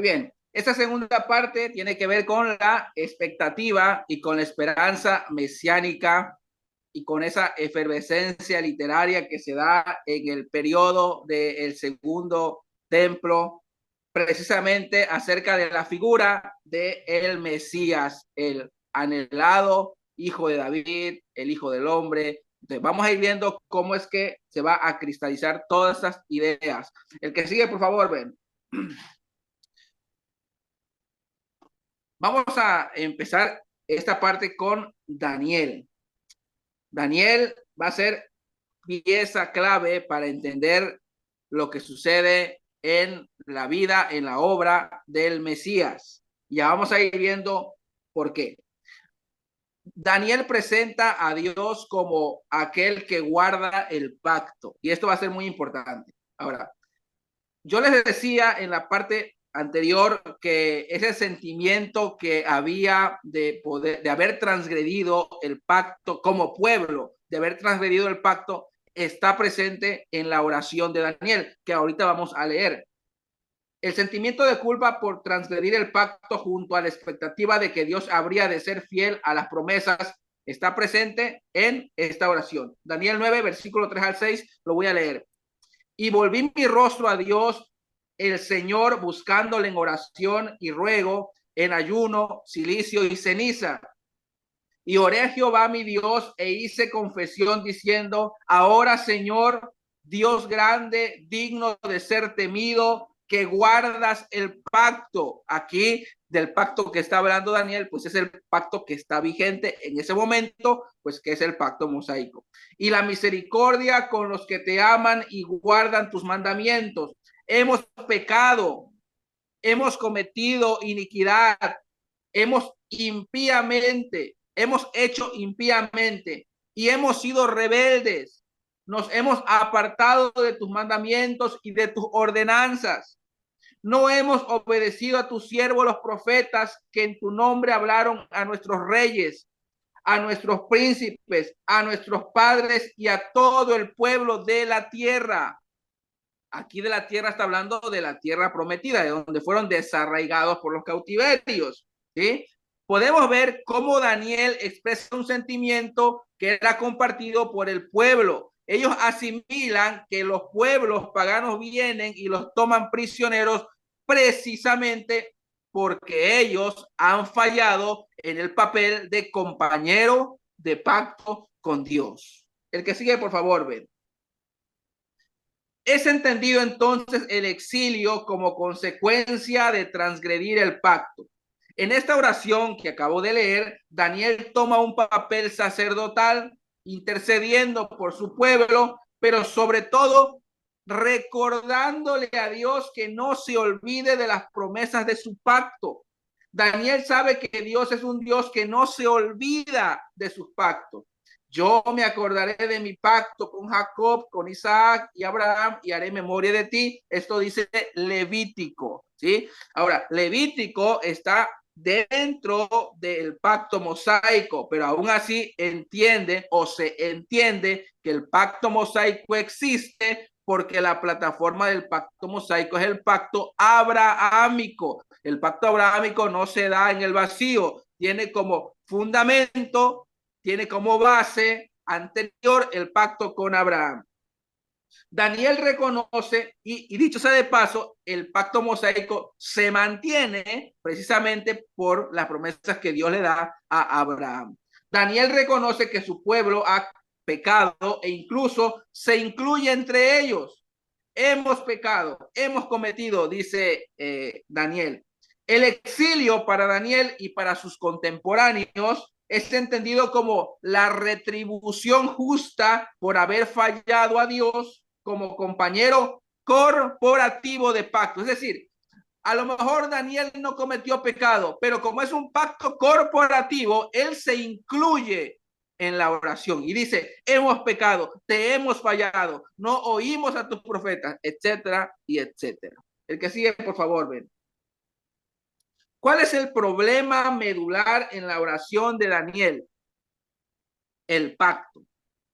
bien, esta segunda parte tiene que ver con la expectativa y con la esperanza mesiánica y con esa efervescencia literaria que se da en el periodo del segundo templo, precisamente acerca de la figura de el Mesías, el anhelado hijo de David, el hijo del hombre. Entonces, vamos a ir viendo cómo es que se va a cristalizar todas estas ideas. El que sigue, por favor, ven. Vamos a empezar esta parte con Daniel. Daniel va a ser pieza clave para entender lo que sucede en la vida, en la obra del Mesías. Ya vamos a ir viendo por qué. Daniel presenta a Dios como aquel que guarda el pacto, y esto va a ser muy importante. Ahora, yo les decía en la parte anterior que ese sentimiento que había de poder, de haber transgredido el pacto como pueblo, de haber transgredido el pacto, está presente en la oración de Daniel, que ahorita vamos a leer. El sentimiento de culpa por transgredir el pacto junto a la expectativa de que Dios habría de ser fiel a las promesas está presente en esta oración. Daniel 9, versículo 3 al 6, lo voy a leer. Y volví mi rostro a Dios, el Señor, buscándole en oración y ruego, en ayuno, cilicio y ceniza. Y oré a Jehová mi Dios e hice confesión diciendo, ahora Señor, Dios grande, digno de ser temido, que guardas el pacto. Aquí del pacto que está hablando Daniel, pues es el pacto que está vigente en ese momento, pues que es el pacto mosaico. Y la misericordia con los que te aman y guardan tus mandamientos. Hemos pecado, hemos cometido iniquidad, hemos hecho impíamente y hemos sido rebeldes. Nos hemos apartado de tus mandamientos y de tus ordenanzas. No hemos obedecido a tus siervos los profetas que en tu nombre hablaron a nuestros reyes, a nuestros príncipes, a nuestros padres y a todo el pueblo de la tierra. Aquí de la tierra está hablando de la tierra prometida, de donde fueron desarraigados por los cautiverios. ¿Sí? Podemos ver cómo Daniel expresa un sentimiento que era compartido por el pueblo. Ellos asimilan que los pueblos paganos vienen y los toman prisioneros precisamente porque ellos han fallado en el papel de compañero de pacto con Dios. El que sigue, por favor, ven. Es entendido entonces el exilio como consecuencia de transgredir el pacto. En esta oración que acabo de leer, Daniel toma un papel sacerdotal intercediendo por su pueblo, pero sobre todo recordándole a Dios que no se olvide de las promesas de su pacto. Daniel sabe que Dios es un Dios que no se olvida de sus pactos. Yo me acordaré de mi pacto con Jacob, con Isaac y Abraham y haré memoria de ti. Esto dice Levítico, ¿sí? Ahora, Levítico está dentro del pacto mosaico, pero aún así entiende o se entiende que el pacto mosaico existe porque la plataforma del pacto mosaico es el pacto abrahámico. El pacto abrahámico no se da en el vacío, tiene como fundamento, tiene como base anterior el pacto con Abraham. Daniel reconoce, y dicho sea de paso, el pacto mosaico se mantiene precisamente por las promesas que Dios le da a Abraham. Daniel reconoce que su pueblo ha pecado e incluso se incluye entre ellos. Hemos pecado, hemos cometido, dice Daniel. El exilio para Daniel y para sus contemporáneos es entendido como la retribución justa por haber fallado a Dios como compañero corporativo de pacto. Es decir, a lo mejor Daniel no cometió pecado, pero como es un pacto corporativo, él se incluye en la oración y dice, hemos pecado, te hemos fallado, no oímos a tus profetas, etcétera y etcétera. El que sigue, por favor, ven. ¿Cuál es el problema medular en la oración de Daniel? El pacto.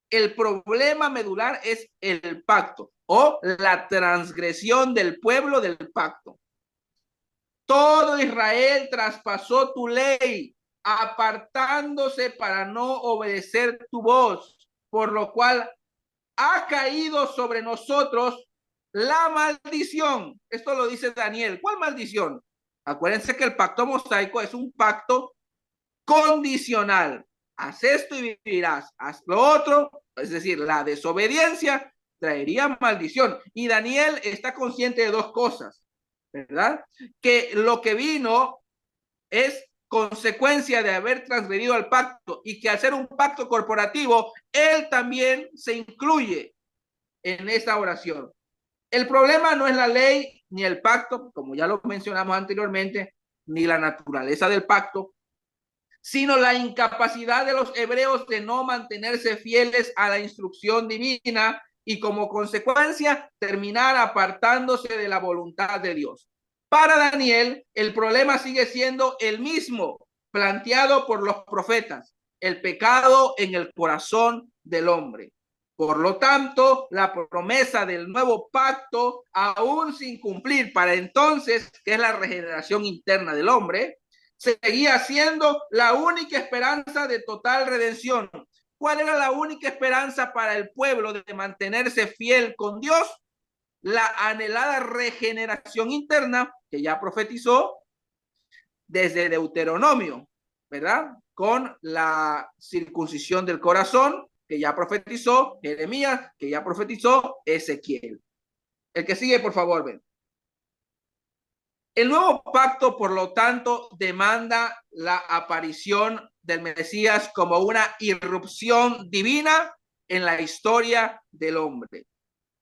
El problema medular es el pacto o la transgresión del pueblo del pacto. todo Israel traspasó tu ley, apartándose para no obedecer tu voz, por lo cual ha caído sobre nosotros la maldición. Esto lo dice Daniel. ¿Cuál maldición? Acuérdense que el pacto mosaico es un pacto condicional. Haz esto y vivirás, haz lo otro, es decir, la desobediencia traería maldición. Y Daniel está consciente de dos cosas, ¿verdad? Que lo que vino es consecuencia de haber transgredido al pacto y que al ser un pacto corporativo, él también se incluye en esta oración. El problema no es la ley ni el pacto, como ya lo mencionamos anteriormente, ni la naturaleza del pacto, sino la incapacidad de los hebreos de no mantenerse fieles a la instrucción divina y como consecuencia terminar apartándose de la voluntad de Dios. Para Daniel, el problema sigue siendo el mismo planteado por los profetas, el pecado en el corazón del hombre. Por lo tanto, la promesa del nuevo pacto, aún sin cumplir para entonces, que es la regeneración interna del hombre, seguía siendo la única esperanza de total redención. ¿Cuál era la única esperanza para el pueblo de mantenerse fiel con Dios? La anhelada regeneración interna que ya profetizó desde Deuteronomio, ¿verdad? Con la circuncisión del corazón que ya profetizó Jeremías, que ya profetizó Ezequiel. El que sigue, por favor, ven. El nuevo pacto, por lo tanto, demanda la aparición del Mesías como una irrupción divina en la historia del hombre.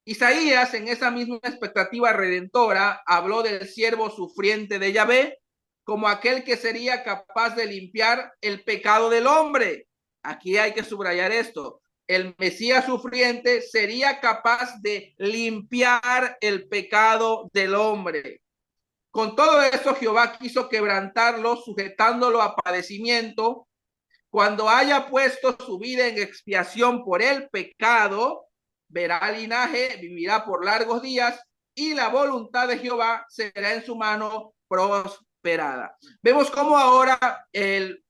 Isaías, en esa misma expectativa redentora, habló del siervo sufriente de Yahvé como aquel que sería capaz de limpiar el pecado del hombre. Aquí hay que subrayar esto. El Mesías sufriente sería capaz de limpiar el pecado del hombre. Con todo eso, Jehová quiso quebrantarlo, sujetándolo a padecimiento. Cuando haya puesto su vida en expiación por el pecado, verá linaje, vivirá por largos días y la voluntad de Jehová será en su mano prosperada. Vemos cómo ahora el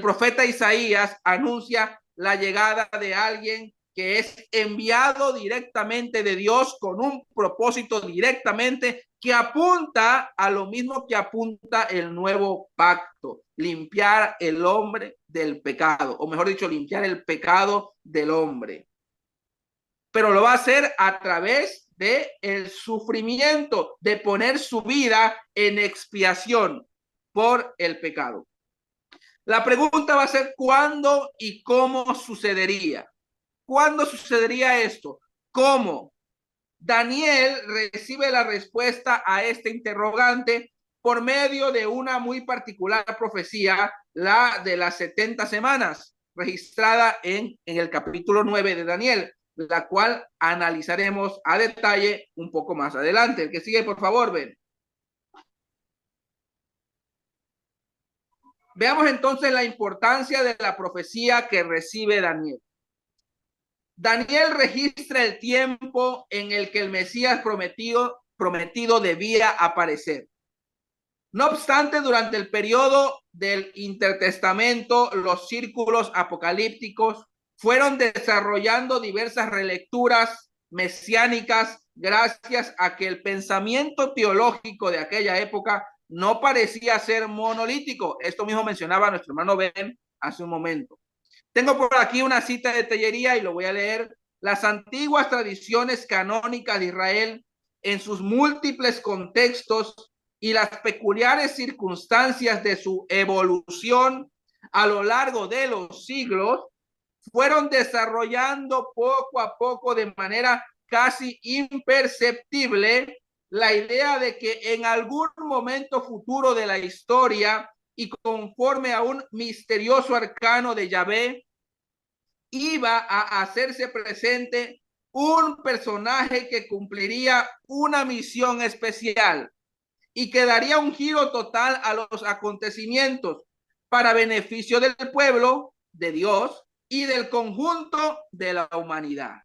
profeta Isaías anuncia la llegada de alguien que es enviado directamente de Dios con un propósito directamente que apunta a lo mismo que apunta el nuevo pacto, limpiar el hombre del pecado, o mejor dicho, limpiar el pecado del hombre. Pero lo va a hacer a través de el sufrimiento, de poner su vida en expiación por el pecado. La pregunta va a ser ¿cuándo y cómo sucedería? ¿Cuándo sucedería esto? ¿Cómo? Daniel recibe la respuesta a este interrogante por medio de una muy particular profecía, la de las 70 semanas, registrada en el capítulo 9 de Daniel, la cual analizaremos a detalle un poco más adelante. El que sigue, por favor, ven. Veamos entonces la importancia de la profecía que recibe Daniel. Daniel registra el tiempo en el que el Mesías prometido debía aparecer. No obstante, durante el periodo del intertestamento, los círculos apocalípticos fueron desarrollando diversas relecturas mesiánicas gracias a que el pensamiento teológico de aquella época no parecía ser monolítico. Esto mismo mencionaba nuestro hermano Ben hace un momento. Tengo por aquí una cita de Tellería y lo voy a leer. Las antiguas tradiciones canónicas de Israel, en sus múltiples contextos y las peculiares circunstancias de su evolución a lo largo de los siglos, fueron desarrollando poco a poco de manera casi imperceptible la idea de que en algún momento futuro de la historia y conforme a un misterioso arcano de Yahvé, iba a hacerse presente un personaje que cumpliría una misión especial y que daría un giro total a los acontecimientos para beneficio del pueblo, de Dios y del conjunto de la humanidad.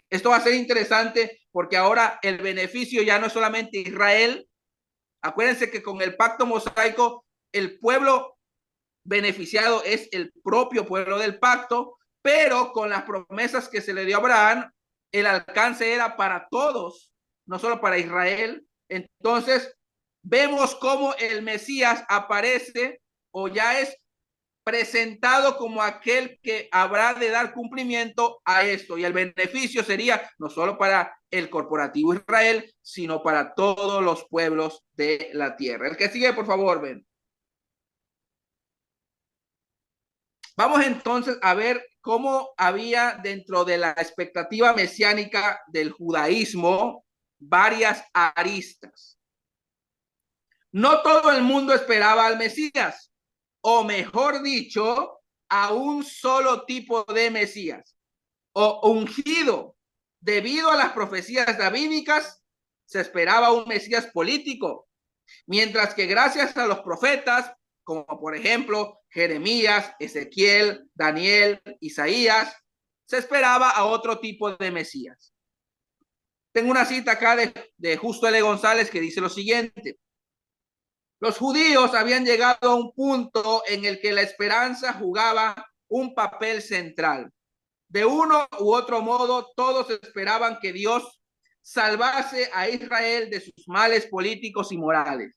Esto va a ser interesante porque ahora el beneficio ya no es solamente Israel, Acuérdense que con el pacto mosaico, el pueblo beneficiado es el propio pueblo del pacto, pero con las promesas que se le dio a Abraham, el alcance era para todos, no solo para Israel. Entonces, vemos cómo el Mesías aparece o ya es presentado como aquel que habrá de dar cumplimiento a esto. Y el beneficio sería no solo para el corporativo Israel, sino para todos los pueblos de la tierra. El que sigue, por favor, ven. Vamos entonces a ver cómo había dentro de la expectativa mesiánica del judaísmo varias aristas. No todo el mundo esperaba al Mesías, o mejor dicho, a un solo tipo de Mesías, o ungido. Debido a las profecías davídicas, se esperaba un Mesías político, mientras que gracias a los profetas, como por ejemplo Jeremías, Ezequiel, Daniel, Isaías, se esperaba a otro tipo de Mesías. Tengo una cita acá de Justo L. González que dice lo siguiente: los judíos habían llegado a un punto en el que la esperanza jugaba un papel central. De uno u otro modo, todos esperaban que Dios salvase a Israel de sus males políticos y morales.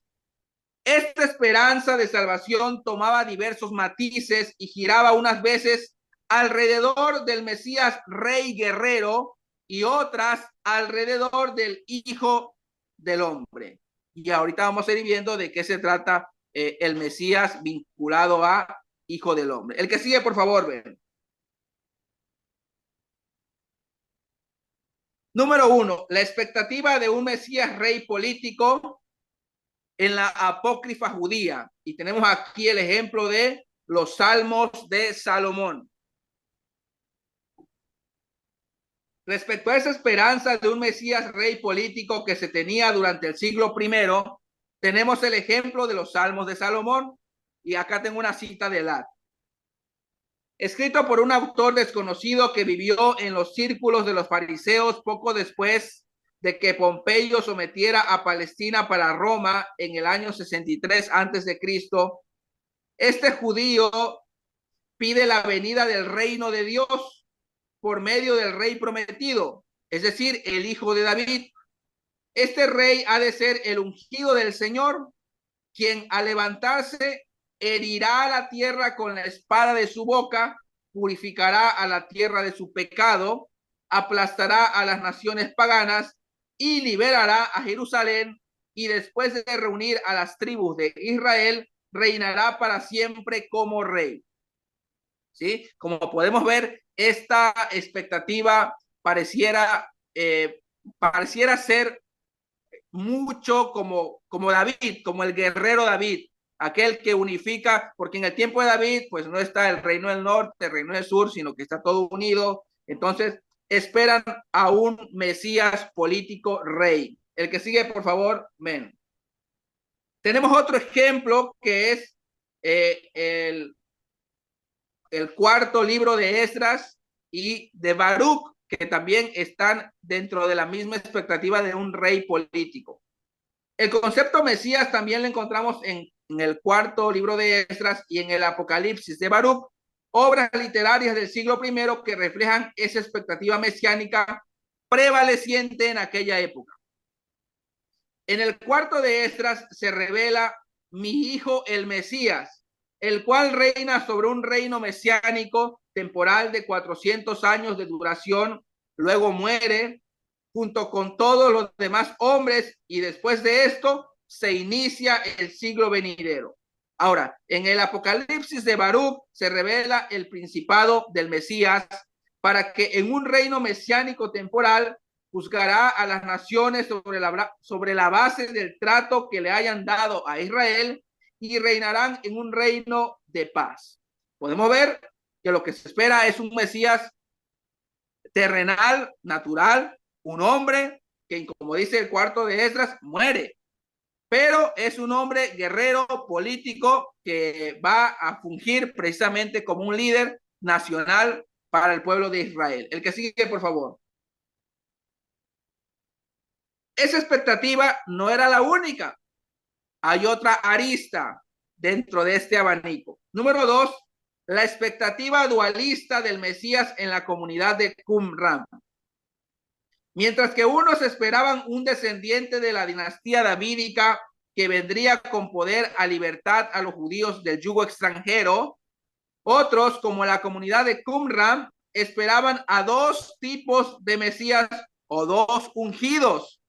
Esta esperanza de salvación tomaba diversos matices y giraba unas veces alrededor del Mesías rey guerrero y otras alrededor del Hijo del Hombre. Y ahorita vamos a ir viendo de qué se trata el Mesías vinculado a Hijo del Hombre. El que sigue, por favor, ven. Número uno, la expectativa de un Mesías rey político en la apócrifa judía. Y tenemos aquí el ejemplo de los Salmos de Salomón. Respecto a esa esperanza de un Mesías rey político que se tenía durante el siglo I, tenemos el ejemplo de los Salmos de Salomón. Y acá tengo una cita de Elat. Escrito por un autor desconocido que vivió en los círculos de los fariseos poco después de que Pompeyo sometiera a Palestina para Roma en el año 63 a.C., este judío pide la venida del reino de Dios por medio del rey prometido, es decir, el hijo de David. Este rey ha de ser el ungido del Señor, quien al levantarse herirá a la tierra con la espada de su boca, purificará a la tierra de su pecado, aplastará a las naciones paganas y liberará a Jerusalén, y después de reunir a las tribus de Israel, reinará para siempre como rey. ¿Sí? Como podemos ver, esta expectativa pareciera ser mucho como David, como el guerrero David, aquel que unifica, porque en el tiempo de David, pues no está el reino del norte, el reino del sur, sino que está todo unido. Entonces, esperan a un Mesías político rey. El que sigue, por favor, men. Tenemos otro ejemplo que es el cuarto libro de Esdras y de Baruch, que también están dentro de la misma expectativa de un rey político. El concepto Mesías también lo encontramos en el cuarto libro de Esdras y en el Apocalipsis de Baruch, obras literarias del siglo I que reflejan esa expectativa mesiánica prevaleciente en aquella época. En el cuarto de Esdras se revela mi hijo el Mesías, el cual reina sobre un reino mesiánico temporal de 400 años de duración, luego muere junto con todos los demás hombres y después de esto se inicia el siglo venidero. Ahora, en el Apocalipsis de Baruch se revela el principado del Mesías para que en un reino mesiánico temporal juzgará a las naciones sobre la base del trato que le hayan dado a Israel y reinarán en un reino de paz. Podemos ver que lo que se espera es un Mesías terrenal, natural, un hombre que, como dice el cuarto de Esdras, muere, pero es un hombre guerrero político que va a fungir precisamente como un líder nacional para el pueblo de Israel. El que sigue, por favor. Esa expectativa no era la única. hay otra arista dentro de este abanico. Número 2, la expectativa dualista del Mesías en la comunidad de Qumran. Mientras que unos esperaban un descendiente de la dinastía davídica que vendría con poder a libertad a los judíos del yugo extranjero, otros, como la comunidad de Qumran, esperaban a dos tipos de Mesías o dos ungidos: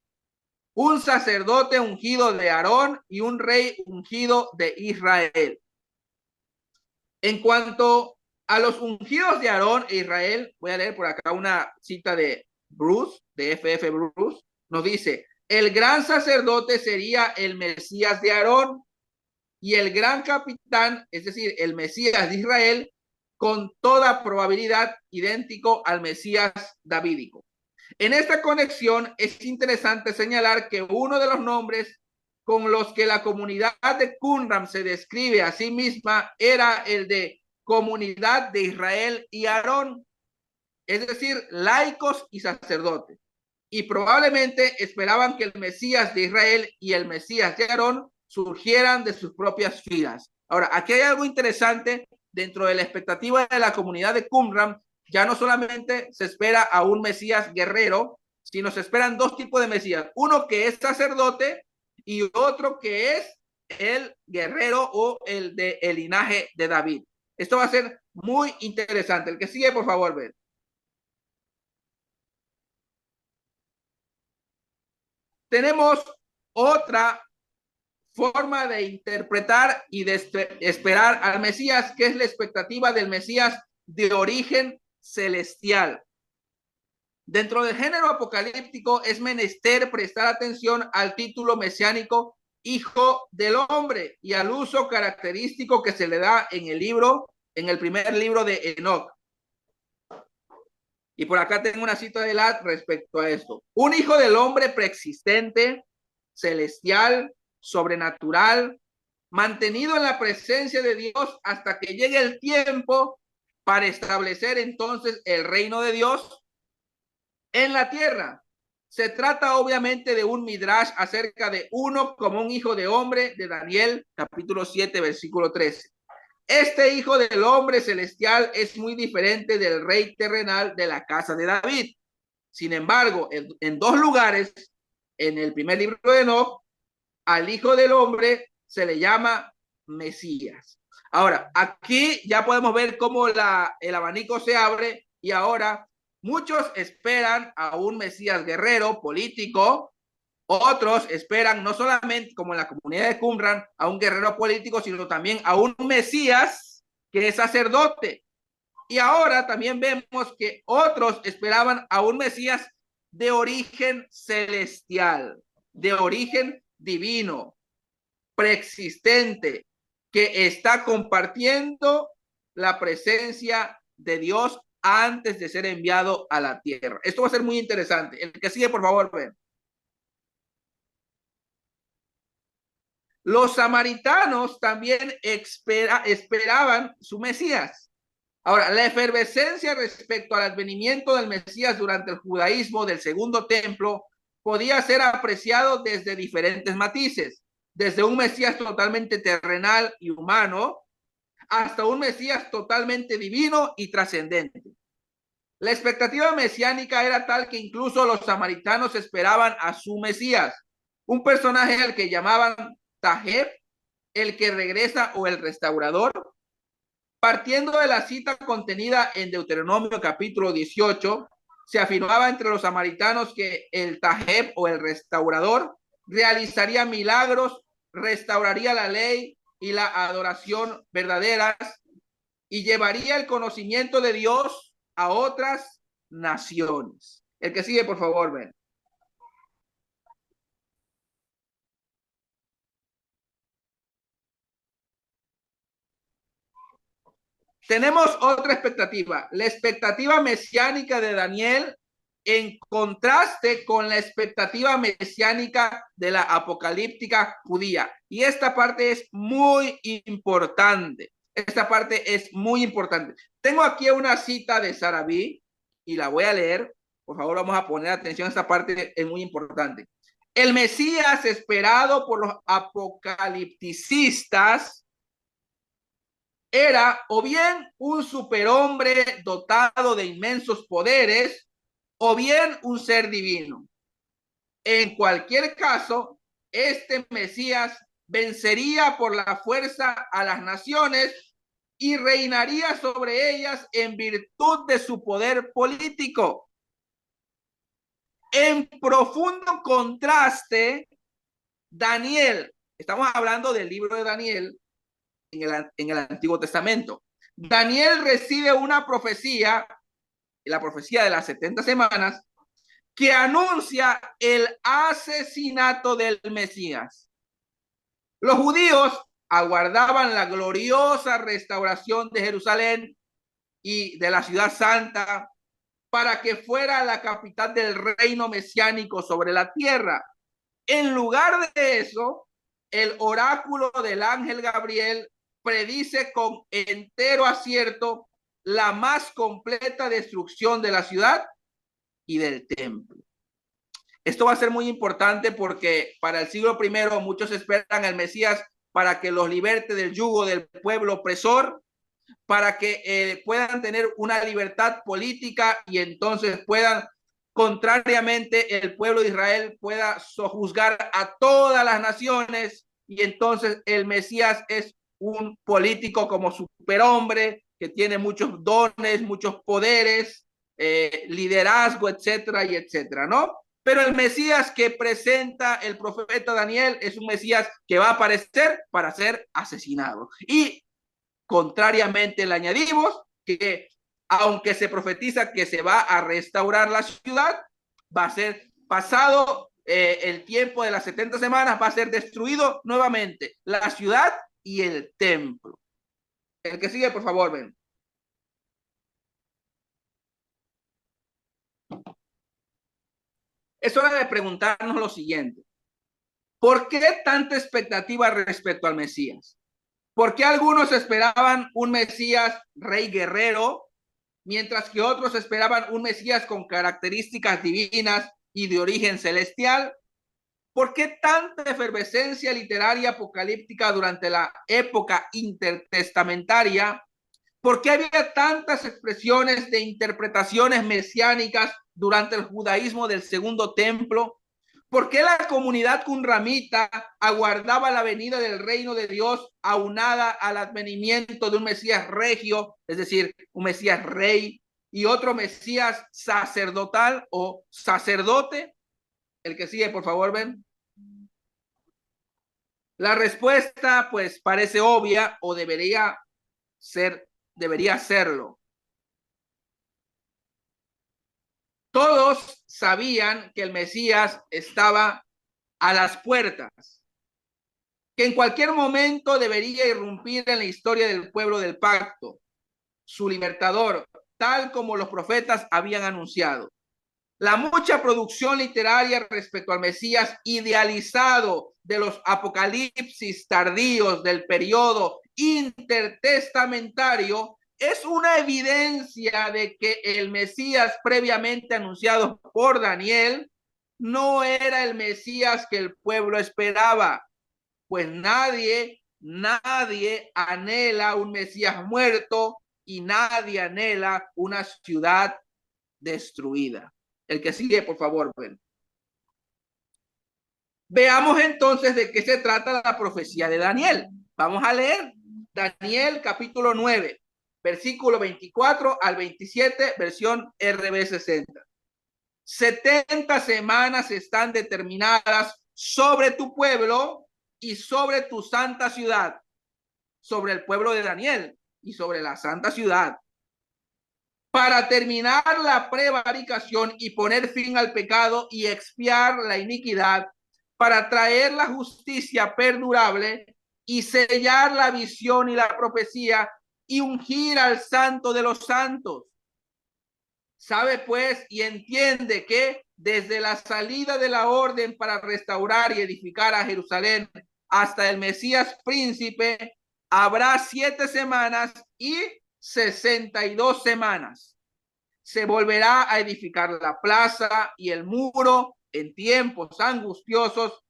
un sacerdote ungido de Aarón y un rey ungido de Israel. En cuanto a los ungidos de Aarón e Israel, voy a leer por acá una cita de Bruce, de F.F. Bruce, nos dice: el gran sacerdote sería el Mesías de Aarón y el gran capitán, es decir, el Mesías de Israel, con toda probabilidad idéntico al Mesías davídico. En esta conexión es interesante señalar que uno de los nombres con los que la comunidad de Qumran se describe a sí misma era el de Comunidad de Israel y Aarón, es decir, laicos y sacerdotes. Y probablemente esperaban que el Mesías de Israel y el Mesías de Aarón surgieran de sus propias filas. Ahora, aquí hay algo interesante dentro de la expectativa de la comunidad de Qumran. Ya no solamente se espera a un Mesías guerrero, sino se esperan dos tipos de Mesías: uno que es sacerdote y otro que es el guerrero o el de el linaje de David. Esto va a ser muy interesante. El que sigue, por favor, ver. Tenemos otra forma de interpretar y de esperar al Mesías, que es la expectativa del Mesías de origen celestial. Dentro del género apocalíptico es menester prestar atención al título mesiánico Hijo del Hombre y al uso característico que se le da en el primer libro de Enoc. Y por acá tengo una cita de Lat respecto a esto: un hijo del hombre preexistente, celestial, sobrenatural, mantenido en la presencia de Dios hasta que llegue el tiempo para establecer entonces el reino de Dios en la tierra. Se trata obviamente de un midrash acerca de uno como un hijo de hombre de Daniel capítulo 7 versículo 13. Este hijo del hombre celestial es muy diferente del rey terrenal de la casa de David. Sin embargo, en dos lugares, en el primer libro de Enoc, al hijo del hombre se le llama Mesías. Ahora, aquí ya podemos ver cómo el abanico se abre y ahora muchos esperan a un Mesías guerrero, político. Otros esperan no solamente, como en la comunidad de Qumran, a un guerrero político, sino también a un Mesías que es sacerdote. Y ahora también vemos que otros esperaban a un Mesías de origen celestial, de origen divino, preexistente, que está compartiendo la presencia de Dios antes de ser enviado a la tierra. Esto va a ser muy interesante. El que sigue, por favor, ven. Los samaritanos también esperaban su Mesías. Ahora, la efervescencia respecto al advenimiento del Mesías durante el judaísmo del segundo templo podía ser apreciado desde diferentes matices, desde un Mesías totalmente terrenal y humano hasta un Mesías totalmente divino y trascendente. La expectativa mesiánica era tal que incluso los samaritanos esperaban a su Mesías, un personaje al que llamaban Taheb, el que regresa o el restaurador. Partiendo de la cita contenida en Deuteronomio capítulo 18, se afirmaba entre los samaritanos que el Taheb o el restaurador realizaría milagros, restauraría la ley y la adoración verdaderas y llevaría el conocimiento de Dios a otras naciones. El que sigue, por favor, ven. Tenemos otra expectativa, la expectativa mesiánica de Daniel en contraste con la expectativa mesiánica de la apocalíptica judía. Y esta parte es muy importante. Esta parte es muy importante. Tengo aquí una cita de Sarabí y la voy a leer. Por favor, vamos a poner atención a esta parte, es muy importante. El Mesías esperado por los apocalipticistas era o bien un superhombre dotado de inmensos poderes o bien un ser divino. En cualquier caso, este Mesías vencería por la fuerza a las naciones y reinaría sobre ellas en virtud de su poder político. En profundo contraste, Daniel, estamos hablando del libro de Daniel en el Antiguo Testamento. Daniel recibe una profecía, la profecía de las 70 semanas, que anuncia el asesinato del Mesías. Los judíos aguardaban la gloriosa restauración de Jerusalén y de la ciudad santa para que fuera la capital del reino mesiánico sobre la tierra. En lugar de eso, el oráculo del ángel Gabriel predice con entero acierto la más completa destrucción de la ciudad y del templo. Esto va a ser muy importante porque para el siglo I muchos esperan el Mesías para que los liberte del yugo del pueblo opresor, para que puedan tener una libertad política y entonces puedan, contrariamente, el pueblo de Israel pueda sojuzgar a todas las naciones y entonces el Mesías es un político como superhombre que tiene muchos dones, muchos poderes, liderazgo, etcétera y etcétera, ¿no? Pero el Mesías que presenta el profeta Daniel es un Mesías que va a aparecer para ser asesinado. Y contrariamente le añadimos que aunque se profetiza que se va a restaurar la ciudad, va a ser pasado el tiempo de las 70 semanas, va a ser destruido nuevamente la ciudad y el templo. El que sigue, por favor, ven. Es hora de preguntarnos lo siguiente. ¿Por qué tanta expectativa respecto al Mesías? ¿Por qué algunos esperaban un Mesías rey guerrero, mientras que otros esperaban un Mesías con características divinas y de origen celestial? ¿Por qué tanta efervescencia literaria apocalíptica durante la época intertestamentaria? ¿Por qué había tantas expresiones de interpretaciones mesiánicas durante el judaísmo del Segundo Templo? ¿Por qué la comunidad cunramita aguardaba la venida del reino de Dios aunada al advenimiento de un Mesías regio, es decir, un Mesías rey y otro Mesías sacerdotal o sacerdote? El que sigue, por favor, ven. La respuesta, pues, parece obvia o debería serlo. Todos sabían que el Mesías estaba a las puertas, que en cualquier momento debería irrumpir en la historia del pueblo del pacto, su libertador, tal como los profetas habían anunciado. La mucha producción literaria respecto al Mesías idealizado de los apocalipsis tardíos del periodo intertestamentario es una evidencia de que el Mesías previamente anunciado por Daniel no era el Mesías que el pueblo esperaba, pues nadie anhela un Mesías muerto y nadie anhela una ciudad destruida. El que sigue, por favor, ven. Veamos entonces de qué se trata la profecía de Daniel. Vamos a leer Daniel capítulo 9, versículo 24 al 27, versión RB60. 70 semanas están determinadas sobre tu pueblo y sobre tu santa ciudad, sobre el pueblo de Daniel y sobre la santa ciudad, para terminar la prevaricación y poner fin al pecado y expiar la iniquidad, para traer la justicia perdurable y sellar la visión y la profecía y ungir al santo de los santos. Sabe pues y entiende que desde la salida de la orden para restaurar y edificar a Jerusalén hasta el Mesías príncipe, habrá 7 semanas y 62 semanas. Se volverá a edificar la plaza y el muro en tiempos angustiosos,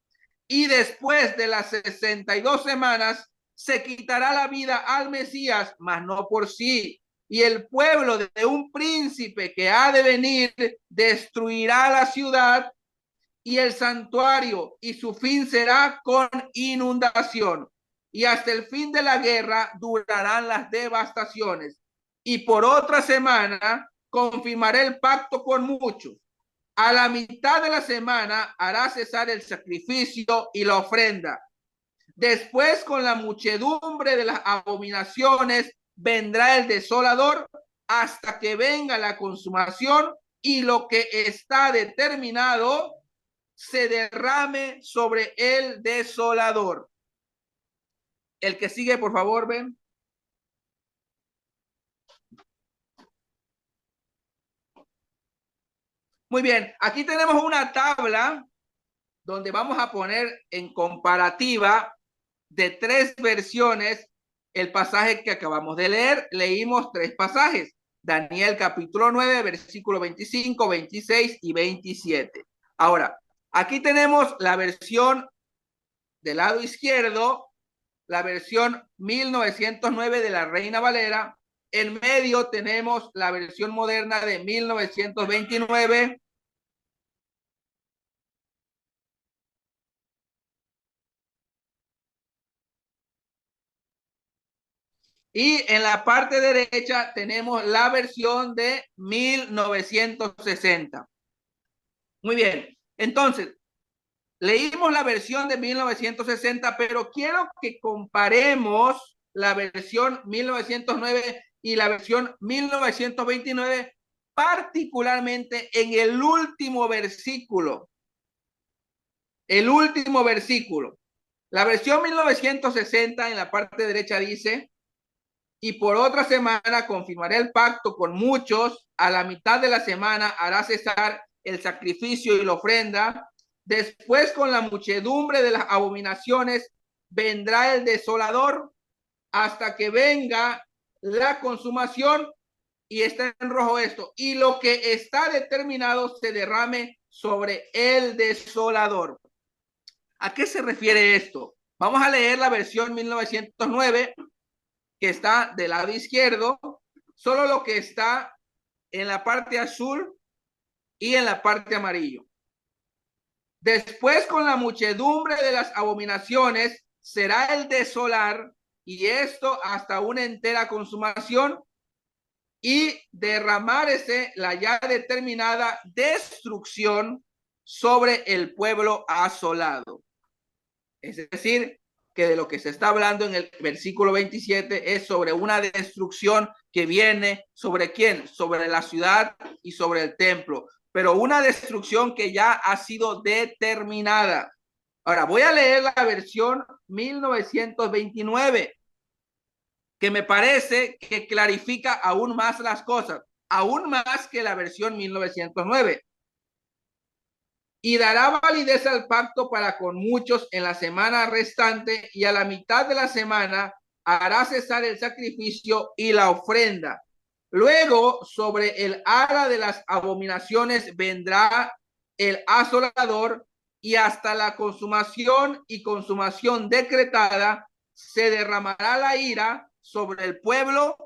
y después de las 62 semanas se quitará la vida al Mesías, mas no por sí. Y el pueblo de un príncipe que ha de venir destruirá la ciudad y el santuario, y su fin será con inundación. Y hasta el fin de la guerra durarán las devastaciones. Y por otra semana confirmaré el pacto con muchos. A la mitad de la semana hará cesar el sacrificio y la ofrenda. Después, con la muchedumbre de las abominaciones, vendrá el desolador hasta que venga la consumación y lo que está determinado se derrame sobre el desolador. El que sigue, por favor, ven. Muy bien, aquí tenemos una tabla donde vamos a poner en comparativa de tres versiones el pasaje que acabamos de leer. Leímos tres pasajes: Daniel capítulo 9, versículo 25, 26 y 27. Ahora, aquí tenemos la versión del lado izquierdo, la versión 1909 de la Reina Valera. En medio tenemos la versión moderna de 1929. Y en la parte derecha tenemos la versión de 1960. Muy bien. Entonces, leímos la versión de 1960, pero quiero que comparemos la versión 1909 y la versión 1929, particularmente en el último versículo. El último versículo. La versión 1960 en la parte derecha dice: y por otra semana confirmaré el pacto con muchos, a la mitad de la semana hará cesar el sacrificio y la ofrenda, después con la muchedumbre de las abominaciones vendrá el desolador hasta que venga la consumación, y está en rojo esto, y lo que está determinado se derrame sobre el desolador. ¿A qué se refiere esto? Vamos a leer la versión 1909, que está del lado izquierdo, solo lo que está en la parte azul y en la parte amarillo. Después, con la muchedumbre de las abominaciones será el desolar, y esto hasta una entera consumación, y derramarse la ya determinada destrucción sobre el pueblo asolado. Es decir, que de lo que se está hablando en el versículo 27 es sobre una destrucción que viene sobre quién, sobre la ciudad y sobre el templo, pero una destrucción que ya ha sido determinada. Ahora voy a leer la versión 1929, que me parece que clarifica aún más las cosas, aún más que la versión 1909. Y dará validez al pacto para con muchos en la semana restante, y a la mitad de la semana hará cesar el sacrificio y la ofrenda. Luego, sobre el ara de las abominaciones vendrá el asolador, y hasta la consumación y consumación decretada se derramará la ira sobre el pueblo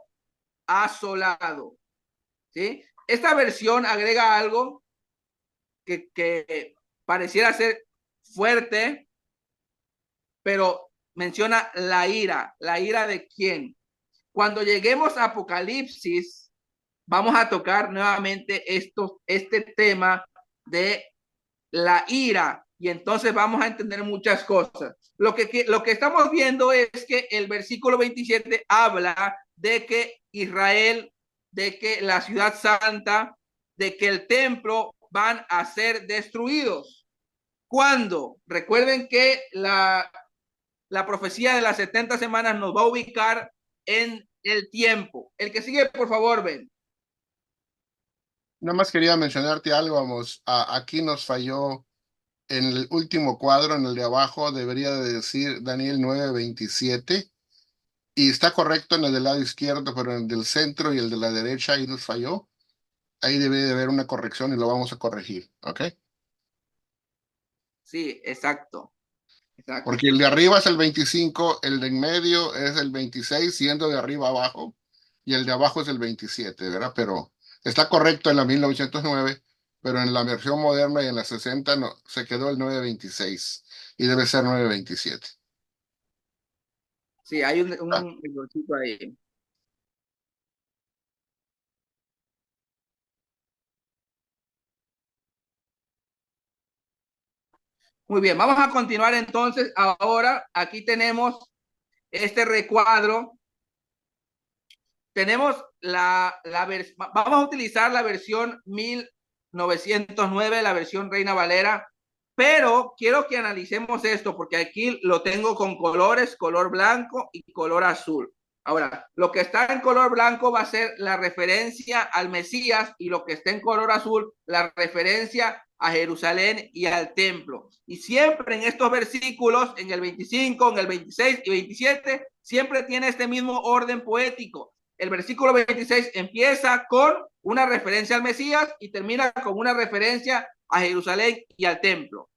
asolado. ¿Sí? Esta versión agrega algo que pareciera ser fuerte, pero menciona la ira de quién. Cuando lleguemos a Apocalipsis, vamos a tocar nuevamente este tema de la ira, y entonces vamos a entender muchas cosas. Lo que estamos viendo es que el versículo 27 habla de que Israel, de que la ciudad santa, de que el templo van a ser destruidos. ¿Cuándo? Recuerden que la profecía de las 70 semanas nos va a ubicar en el tiempo. El que sigue, por favor, ven. Nada más quería mencionarte algo, vamos, aquí nos falló en el último cuadro, en el de abajo, debería de decir Daniel 9:27, y está correcto en el del lado izquierdo, pero en el del centro y el de la derecha ahí nos falló. Ahí debe de haber una corrección y lo vamos a corregir, ¿ok? Sí, exacto, exacto. Porque el de arriba es el 25, el de en medio es el 26, siendo de arriba abajo, y el de abajo es el 27, ¿verdad? Pero está correcto en la 1909, pero en la versión moderna y en la 60 no, se quedó el 926 y debe ser 927. Sí, hay Ah, un errorcito ahí. Muy bien, vamos a continuar entonces. Ahora, aquí tenemos este recuadro. Tenemos vamos a utilizar la versión 1909, la versión Reina Valera, pero quiero que analicemos esto porque aquí lo tengo con colores, color blanco y color azul. Ahora, lo que está en color blanco va a ser la referencia al Mesías y lo que está en color azul, la referencia a Jerusalén y al templo. Y siempre en estos versículos, en el 25, en el 26 y 27, siempre tiene este mismo orden poético. El versículo 26 empieza con una referencia al Mesías y termina con una referencia a Jerusalén y al templo,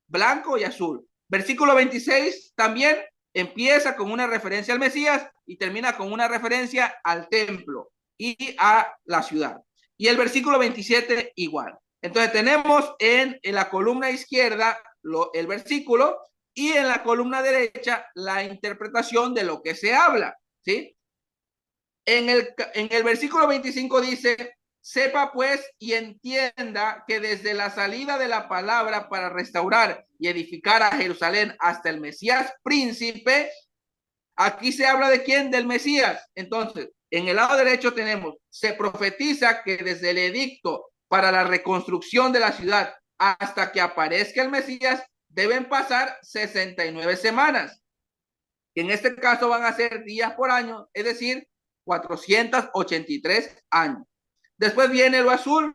blanco y azul. Versículo 26 también empieza con una referencia al Mesías y termina con una referencia al templo y a la ciudad. Y el versículo 27 igual. Entonces tenemos en la columna izquierda el versículo y en la columna derecha la interpretación de lo que se habla, ¿sí? En el versículo 25 dice, sepa pues y entienda que desde la salida de la palabra para restaurar y edificar a Jerusalén hasta el Mesías príncipe, aquí se habla de quién, del Mesías. Entonces, en el lado derecho tenemos, se profetiza que desde el edicto para la reconstrucción de la ciudad hasta que aparezca el Mesías, deben pasar 69 semanas. Que en este caso van a ser días por año, es decir, 483 años. Después viene lo azul,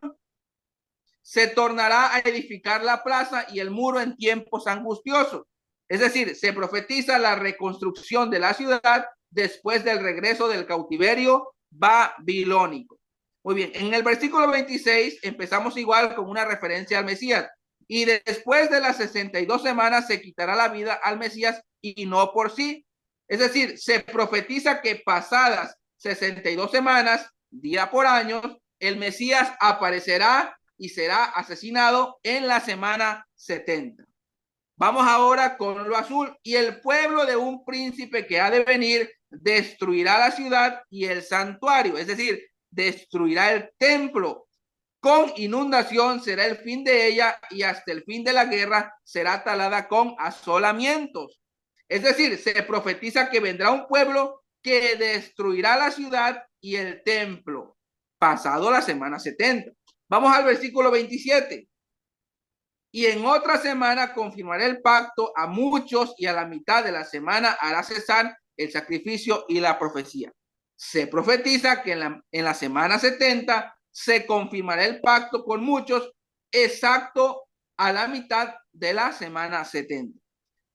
se tornará a edificar la plaza y el muro en tiempos angustiosos. Es decir, se profetiza la reconstrucción de la ciudad después del regreso del cautiverio babilónico. Muy bien, en el versículo 26 empezamos igual con una referencia al Mesías. Y después de las 62 semanas se quitará la vida al Mesías y no por sí. Es decir, se profetiza que pasadas 62 semanas, día por año, el Mesías aparecerá y será asesinado en la semana 70. Vamos ahora con lo azul. Y el pueblo de un príncipe que ha de venir destruirá la ciudad y el santuario, es decir, destruirá el templo. Con inundación será el fin de ella y hasta el fin de la guerra será talada con asolamientos. Es decir, se profetiza que vendrá un pueblo que destruirá la ciudad y el templo, pasado la semana 70. Vamos al versículo 27. Y en otra semana confirmará el pacto a muchos y a la mitad de la semana hará cesar el sacrificio y la profecía. Se profetiza que en la semana 70 se confirmará el pacto con muchos exacto a la mitad de la semana 70.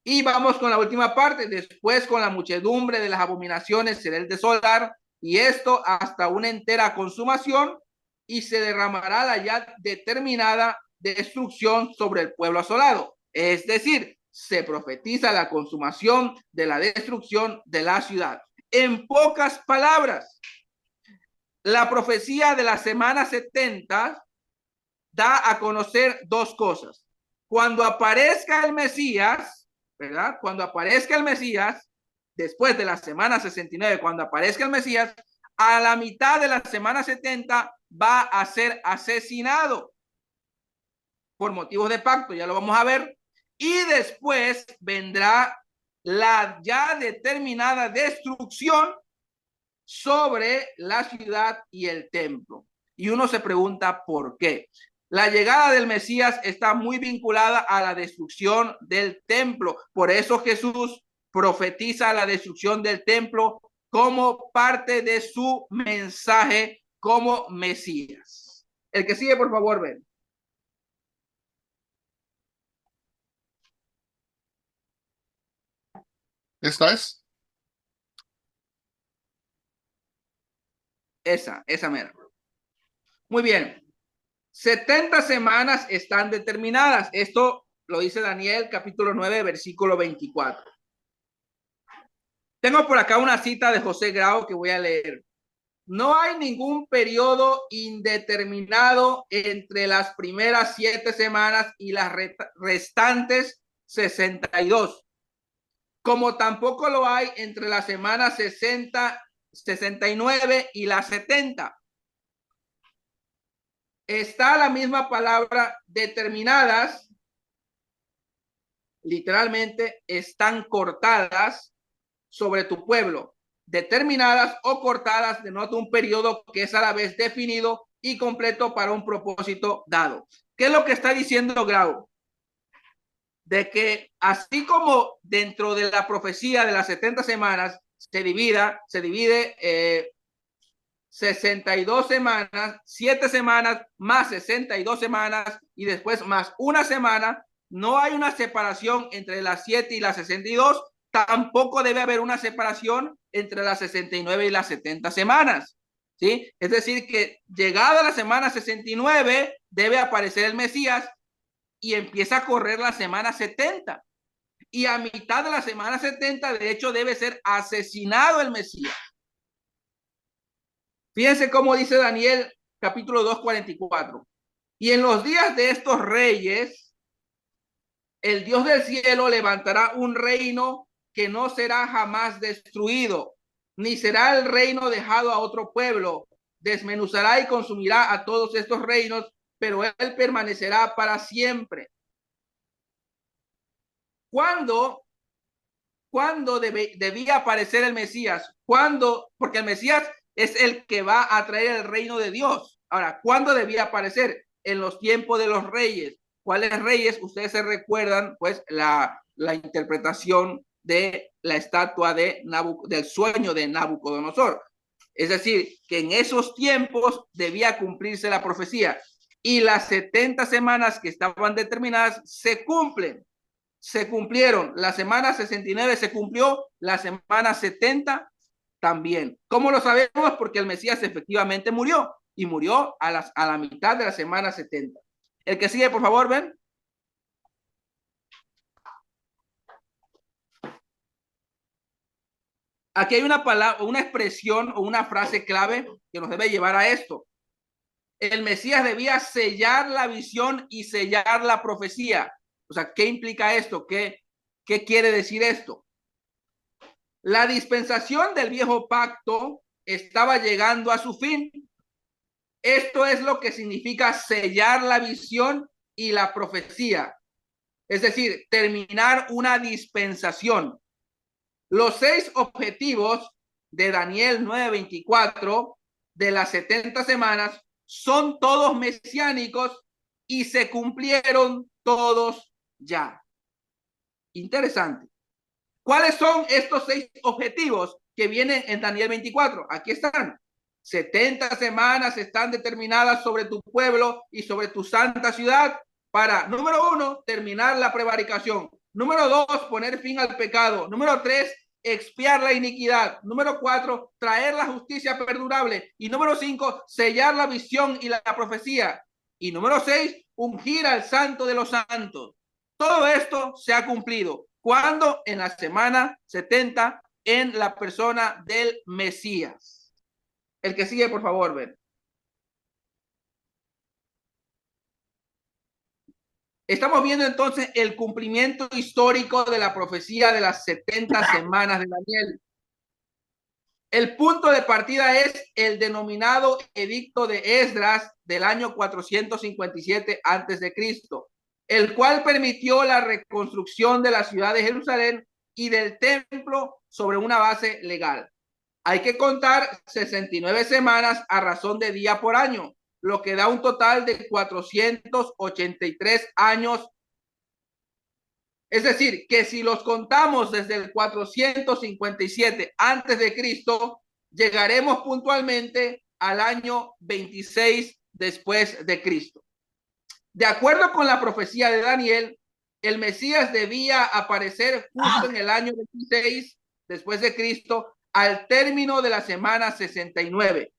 Y vamos con la última parte. Después con la muchedumbre de las abominaciones será el desolar y esto hasta una entera consumación y se derramará la ya determinada destrucción sobre el pueblo asolado. Es decir, se profetiza la consumación de la destrucción de la ciudad. En pocas palabras, la profecía de la semana 70 da a conocer dos cosas. Cuando aparezca el Mesías, ¿verdad? Cuando aparezca el Mesías, después de la semana 69, cuando aparezca el Mesías, a la mitad de la semana 70 va a ser asesinado por motivos de pacto, ya lo vamos a ver, y después vendrá la ya determinada destrucción sobre la ciudad y el templo. Y uno se pregunta por qué. La llegada del Mesías está muy vinculada a la destrucción del templo. Por eso Jesús profetiza la destrucción del templo como parte de su mensaje como Mesías. El que sigue, por favor, ven. ¿Esta es? Esa mera. Muy bien. 70 semanas están determinadas. Esto lo dice Daniel capítulo 9, versículo 24. Tengo por acá una cita de José Grau que voy a leer. No hay ningún periodo indeterminado entre las primeras 7 semanas y las restantes 62, como tampoco lo hay entre las semanas 60, 69 y las 70. Está la misma palabra determinadas, literalmente están cortadas sobre tu pueblo. Determinadas o cortadas denota un periodo que es a la vez definido y completo para un propósito dado. ¿Qué es lo que está diciendo Grau? De que así como dentro de la profecía de las 70 semanas se divide 62 semanas, 7 semanas más 62 semanas y después más una semana, no hay una separación entre las 7 y las 62, tampoco debe haber una separación entre las 69 y las 70 semanas. ¿Sí? Es decir, que llegada la semana 69 debe aparecer el Mesías y empieza a correr la semana 70. Y a mitad de la semana 70, de hecho, debe ser asesinado el Mesías. Fíjense cómo dice Daniel capítulo 2, 44. Y en los días de estos reyes, el Dios del cielo levantará un reino que no será jamás destruido, ni será el reino dejado a otro pueblo. Desmenuzará y consumirá a todos estos reinos, pero él permanecerá para siempre. ¿Cuándo debía aparecer el Mesías? ¿Cuándo? Porque el Mesías es el que va a traer el reino de Dios. Ahora, ¿cuándo debía aparecer? En los tiempos de los reyes. ¿Cuáles reyes? Ustedes se recuerdan, pues, la interpretación de la estatua del sueño de Nabucodonosor. Es decir, que en esos tiempos debía cumplirse la profecía. Y las 70 semanas que estaban determinadas se cumplen. Se cumplieron. La semana 69 se cumplió, la semana 70 también. ¿Cómo lo sabemos? Porque el Mesías efectivamente murió y murió a la mitad de la semana 70. El que sigue, por favor, ven. Aquí hay una palabra, una expresión o una frase clave que nos debe llevar a esto. El Mesías debía sellar la visión y sellar la profecía. O sea, ¿qué implica esto? ¿Qué quiere decir esto? La dispensación del viejo pacto estaba llegando a su fin. Esto es lo que significa sellar la visión y la profecía. Es decir, terminar una dispensación. Los 6 objetivos de Daniel 9:24 de las 70 semanas son todos mesiánicos y se cumplieron todos ya. Interesante. ¿Cuáles son estos 6 objetivos que vienen en Daniel 24? Aquí están. 70 semanas están determinadas sobre tu pueblo y sobre tu santa ciudad para, número 1, terminar la prevaricación. Número 2, poner fin al pecado. Número 3, expiar la iniquidad. Número 4, traer la justicia perdurable. Y número 5, sellar la visión y la profecía. Y número 6, ungir al santo de los santos. Todo esto se ha cumplido. ¿Cuándo? En la semana 70, en la persona del Mesías. El que sigue, por favor, ven. Estamos viendo entonces el cumplimiento histórico de la profecía de las 70 semanas de Daniel. El punto de partida es el denominado Edicto de Esdras del año 457 a.C., el cual permitió la reconstrucción de la ciudad de Jerusalén y del templo sobre una base legal. Hay que contar 69 semanas a razón de día por año, lo que da un total de 483 años. Es decir, que si los contamos desde el 457 antes de Cristo, llegaremos puntualmente al año 26 después de Cristo. De acuerdo con la profecía de Daniel, el Mesías debía aparecer justo en el año 26 después de Cristo, al término de la semana 69.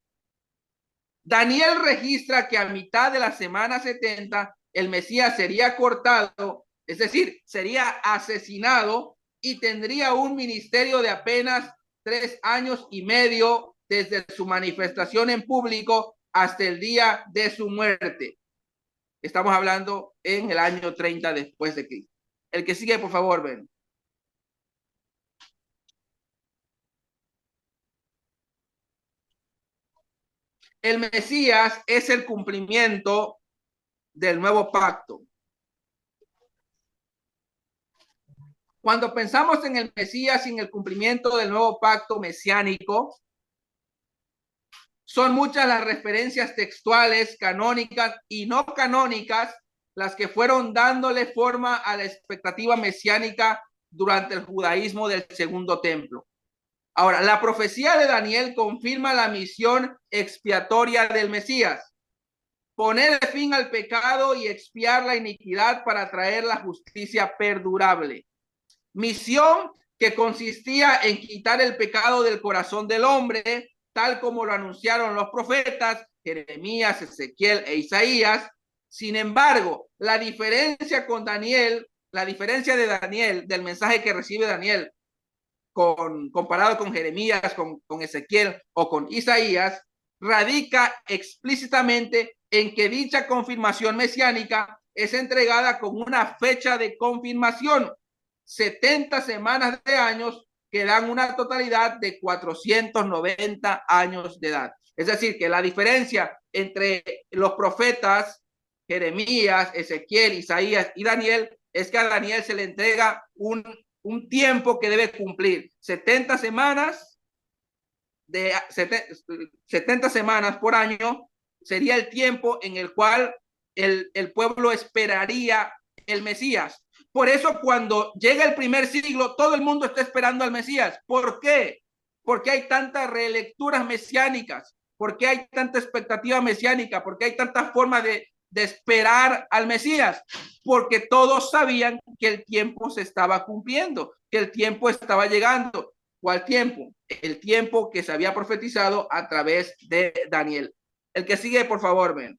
Daniel registra que a mitad de la semana 70 el Mesías sería cortado Es decir, sería asesinado y tendría un ministerio de apenas 3 años y medio desde su manifestación en público hasta el día de su muerte. Estamos hablando en el año 30 después de Cristo. El que sigue, por favor, ven. El Mesías es el cumplimiento del nuevo pacto. Cuando pensamos en el Mesías y en el cumplimiento del nuevo pacto mesiánico, son muchas las referencias textuales, canónicas y no canónicas, las que fueron dándole forma a la expectativa mesiánica durante el judaísmo del Segundo Templo. Ahora, la profecía de Daniel confirma la misión expiatoria del Mesías: poner fin al pecado y expiar la iniquidad para traer la justicia perdurable. Misión que consistía en quitar el pecado del corazón del hombre, tal como lo anunciaron los profetas Jeremías, Ezequiel e Isaías. Sin embargo, la diferencia con Daniel, la diferencia de Daniel, del mensaje que recibe Daniel, comparado con Jeremías, con Ezequiel o con Isaías, radica explícitamente en que dicha confirmación mesiánica es entregada con una fecha de confirmación: 70 semanas de años, que dan una totalidad de 490 años de edad. Es decir, que la diferencia entre los profetas Jeremías, Ezequiel, Isaías y Daniel es que a Daniel se le entrega un tiempo que debe cumplir: 70 semanas, 70 semanas por año sería el tiempo en el cual el pueblo esperaría el Mesías. Por eso cuando llega el primer siglo, todo el mundo está esperando al Mesías. ¿Por qué? Porque hay tantas relecturas mesiánicas, porque hay tanta expectativa mesiánica, porque hay tantas formas de esperar al Mesías, porque todos sabían que el tiempo se estaba cumpliendo, que el tiempo estaba llegando. ¿Cuál tiempo? El tiempo que se había profetizado a través de Daniel. El que sigue, por favor, ven.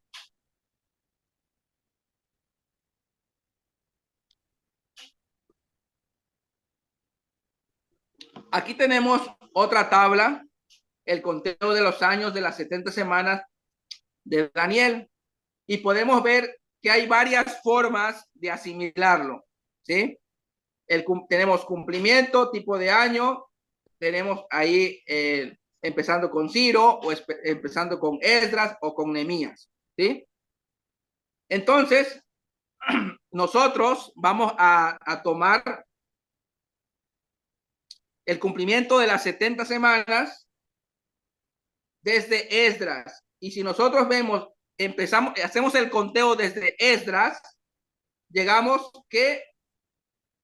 Aquí tenemos otra tabla, el conteo de los años de las 70 semanas de Daniel, y podemos ver que hay varias formas de asimilarlo, ¿sí? Tenemos cumplimiento, tipo de año, tenemos ahí empezando con Ciro o empezando con Esdras o con Nehemías, ¿sí? Entonces, nosotros vamos a tomar el cumplimiento de las 70 semanas desde Esdras. Y si nosotros vemos, hacemos el conteo desde Esdras, llegamos que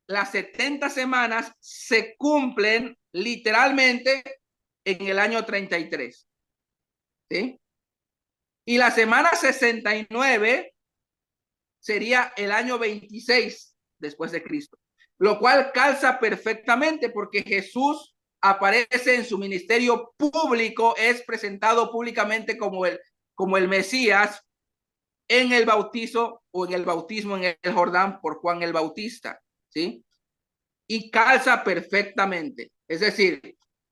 las 70 semanas se cumplen literalmente en el año 33. ¿Sí? Y la semana 69 sería el año 26 después de Cristo, lo cual calza perfectamente porque Jesús aparece en su ministerio público, es presentado públicamente como el Mesías en el bautizo o en el bautismo en el Jordán por Juan el Bautista, ¿sí? Y calza perfectamente. Es decir,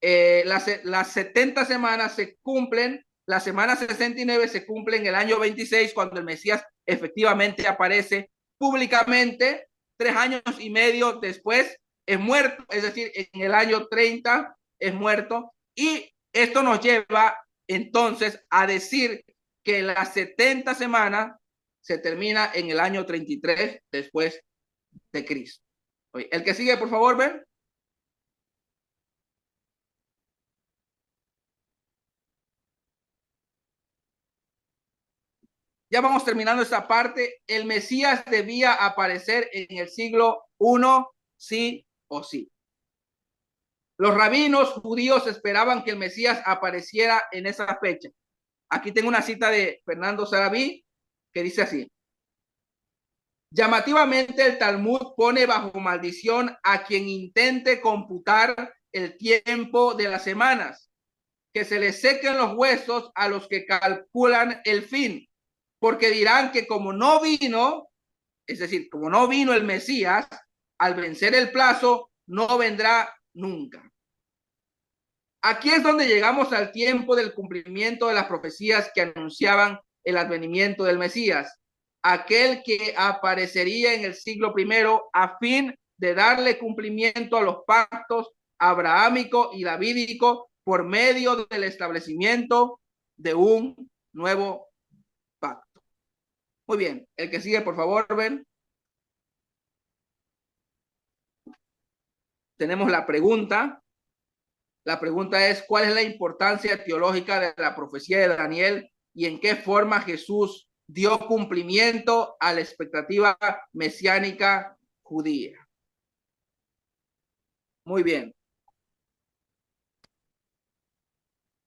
las 70 semanas se cumplen, la semana 69 se cumple en el año 26, cuando el Mesías efectivamente aparece públicamente. 3 años y medio después es muerto, es decir, en el año 30 es muerto. Y esto nos lleva entonces a decir que las 70 semanas se termina en el año 33 después de Cristo. El que sigue, por favor, ven. Ya vamos terminando esta parte. El Mesías debía aparecer en el siglo I, sí o sí. Los rabinos judíos esperaban que el Mesías apareciera en esa fecha. Aquí tengo una cita de Fernando Sarabí que dice así: llamativamente, el Talmud pone bajo maldición a quien intente computar el tiempo de las semanas, que se les sequen los huesos a los que calculan el fin, porque dirán que como no vino, Es decir, como no vino el Mesías, al vencer el plazo, no vendrá nunca. Aquí es donde llegamos al tiempo del cumplimiento de las profecías que anunciaban el advenimiento del Mesías, aquel que aparecería en el siglo primero a fin de darle cumplimiento a los pactos abrahámico y davídico por medio del establecimiento de un nuevo pacto. Muy bien, el que sigue, por favor, ven. Tenemos la pregunta. La pregunta es, ¿cuál es la importancia teológica de la profecía de Daniel y en qué forma Jesús dio cumplimiento a la expectativa mesiánica judía? Muy bien.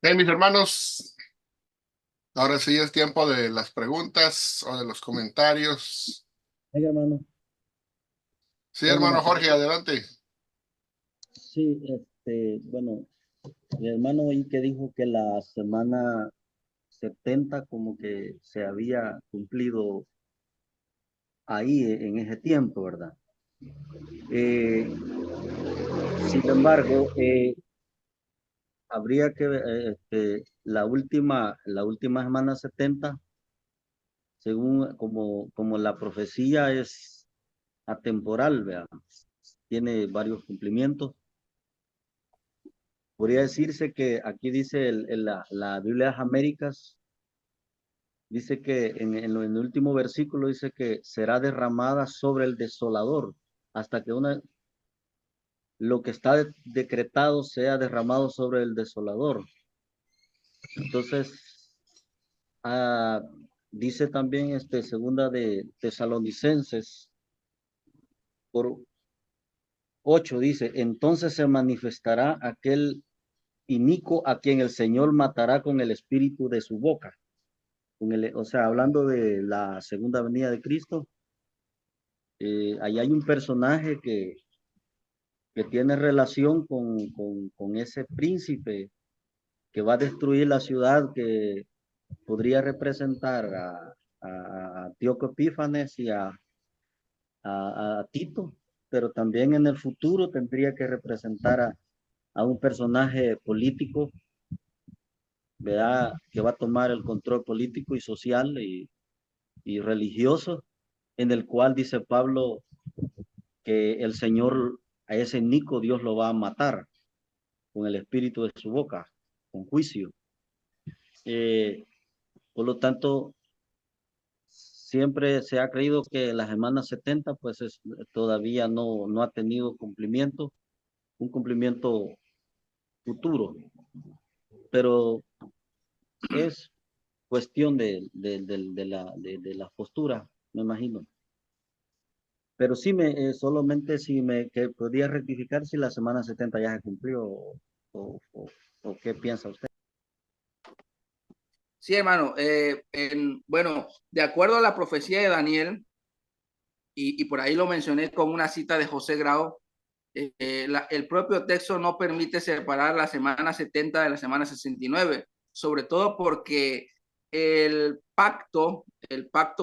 Bien, mis hermanos, ahora sí es tiempo de las preguntas o de los comentarios. Oiga, hermano, Sí, tengo hermano una Jorge, pregunta. adelante. Sí, bueno, mi hermano oí que dijo que la semana 70 como que se había cumplido ahí en ese tiempo, ¿verdad? Eh, Sin embargo, habría que, la última semana 70, según como la profecía es atemporal, ¿verdad? Tiene varios cumplimientos. Podría decirse que aquí dice la Biblia de las Américas, dice que en el último versículo dice que será derramada sobre el desolador, hasta que lo que está decretado sea derramado sobre el desolador. Entonces, ah, dice también segunda de Tesalonicenses por 8, dice, entonces se manifestará aquel inicuo a quien el Señor matará con el espíritu de su boca. O sea, hablando de la segunda venida de Cristo, ahí hay un personaje que tiene relación con ese príncipe que va a destruir la ciudad, que podría representar a Antíoco Epífanes y a Tito, pero también en el futuro tendría que representar a un personaje político, ¿verdad? Que va a tomar el control político y social y religioso, en el cual dice Pablo que el Señor, a ese Nico, Dios lo va a matar con el espíritu de su boca, con juicio. Eh, por lo tanto, siempre se ha creído que la semana 70 pues todavía no ha tenido cumplimiento, un cumplimiento futuro, pero es cuestión de la postura, me imagino. Pero sí, solamente si que podría rectificar si la semana 70 ya se cumplió o, o- o qué piensa usted. Sí, hermano. Bueno, de acuerdo a la profecía de Daniel, y por ahí lo mencioné con una cita de José Grau, el propio texto no permite separar la semana 70 de la semana 69, sobre todo porque el pacto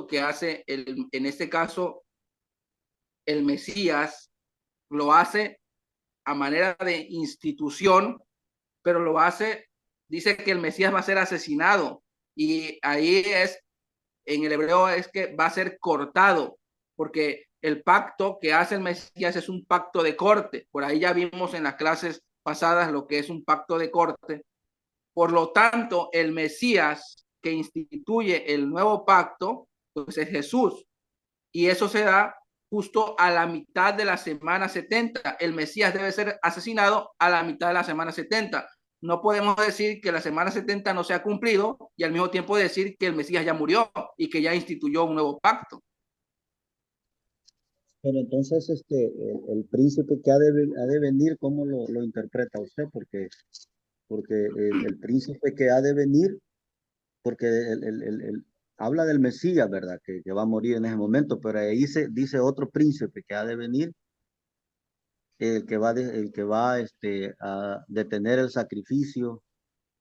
que hace en este caso el Mesías, lo hace a manera de institución, pero lo hace, dice que el Mesías va a ser asesinado, y ahí es, en el hebreo es que va a ser cortado, porque el pacto que hace el Mesías es un pacto de corte. Por ahí ya vimos en las clases pasadas lo que es un pacto de corte. Por lo tanto, el Mesías que instituye el nuevo pacto, pues es Jesús. Y eso se da justo a la mitad de la semana 70. El Mesías debe ser asesinado a la mitad de la semana 70. No podemos decir que la semana 70 no se ha cumplido y al mismo tiempo decir que el Mesías ya murió y que ya instituyó un nuevo pacto. Pero entonces, el príncipe que ha de venir, ¿cómo lo interpreta usted? Porque el príncipe que ha de venir, porque habla del Mesías, ¿verdad? Que va a morir en ese momento, pero ahí dice otro príncipe que ha de venir, el que va a detener el sacrificio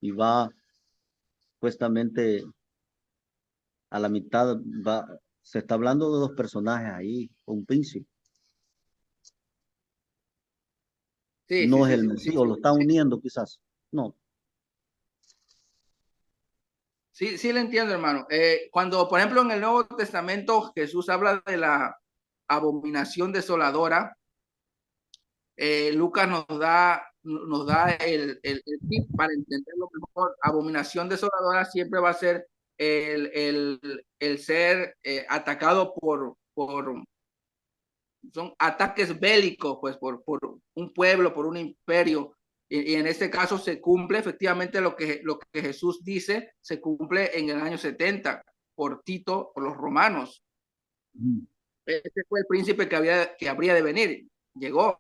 y va supuestamente a la mitad, Se está hablando de dos personajes ahí, un príncipe. Sí, sí, No es sí, el sí, sí, Mesías, o lo están uniendo quizás. No. sí, sí, le entiendo, hermano. Cuando, por ejemplo, en el Nuevo Testamento Jesús habla de la abominación desoladora, Lucas nos da el tip para entenderlo mejor. Abominación desoladora siempre va a ser el ser atacado son ataques bélicos, pues por un pueblo, por un imperio. Y en este caso se cumple efectivamente lo que Jesús dice, se cumple en el año 70 por Tito, por los romanos. Ujú. Este fue el príncipe que habría de venir. Llegó.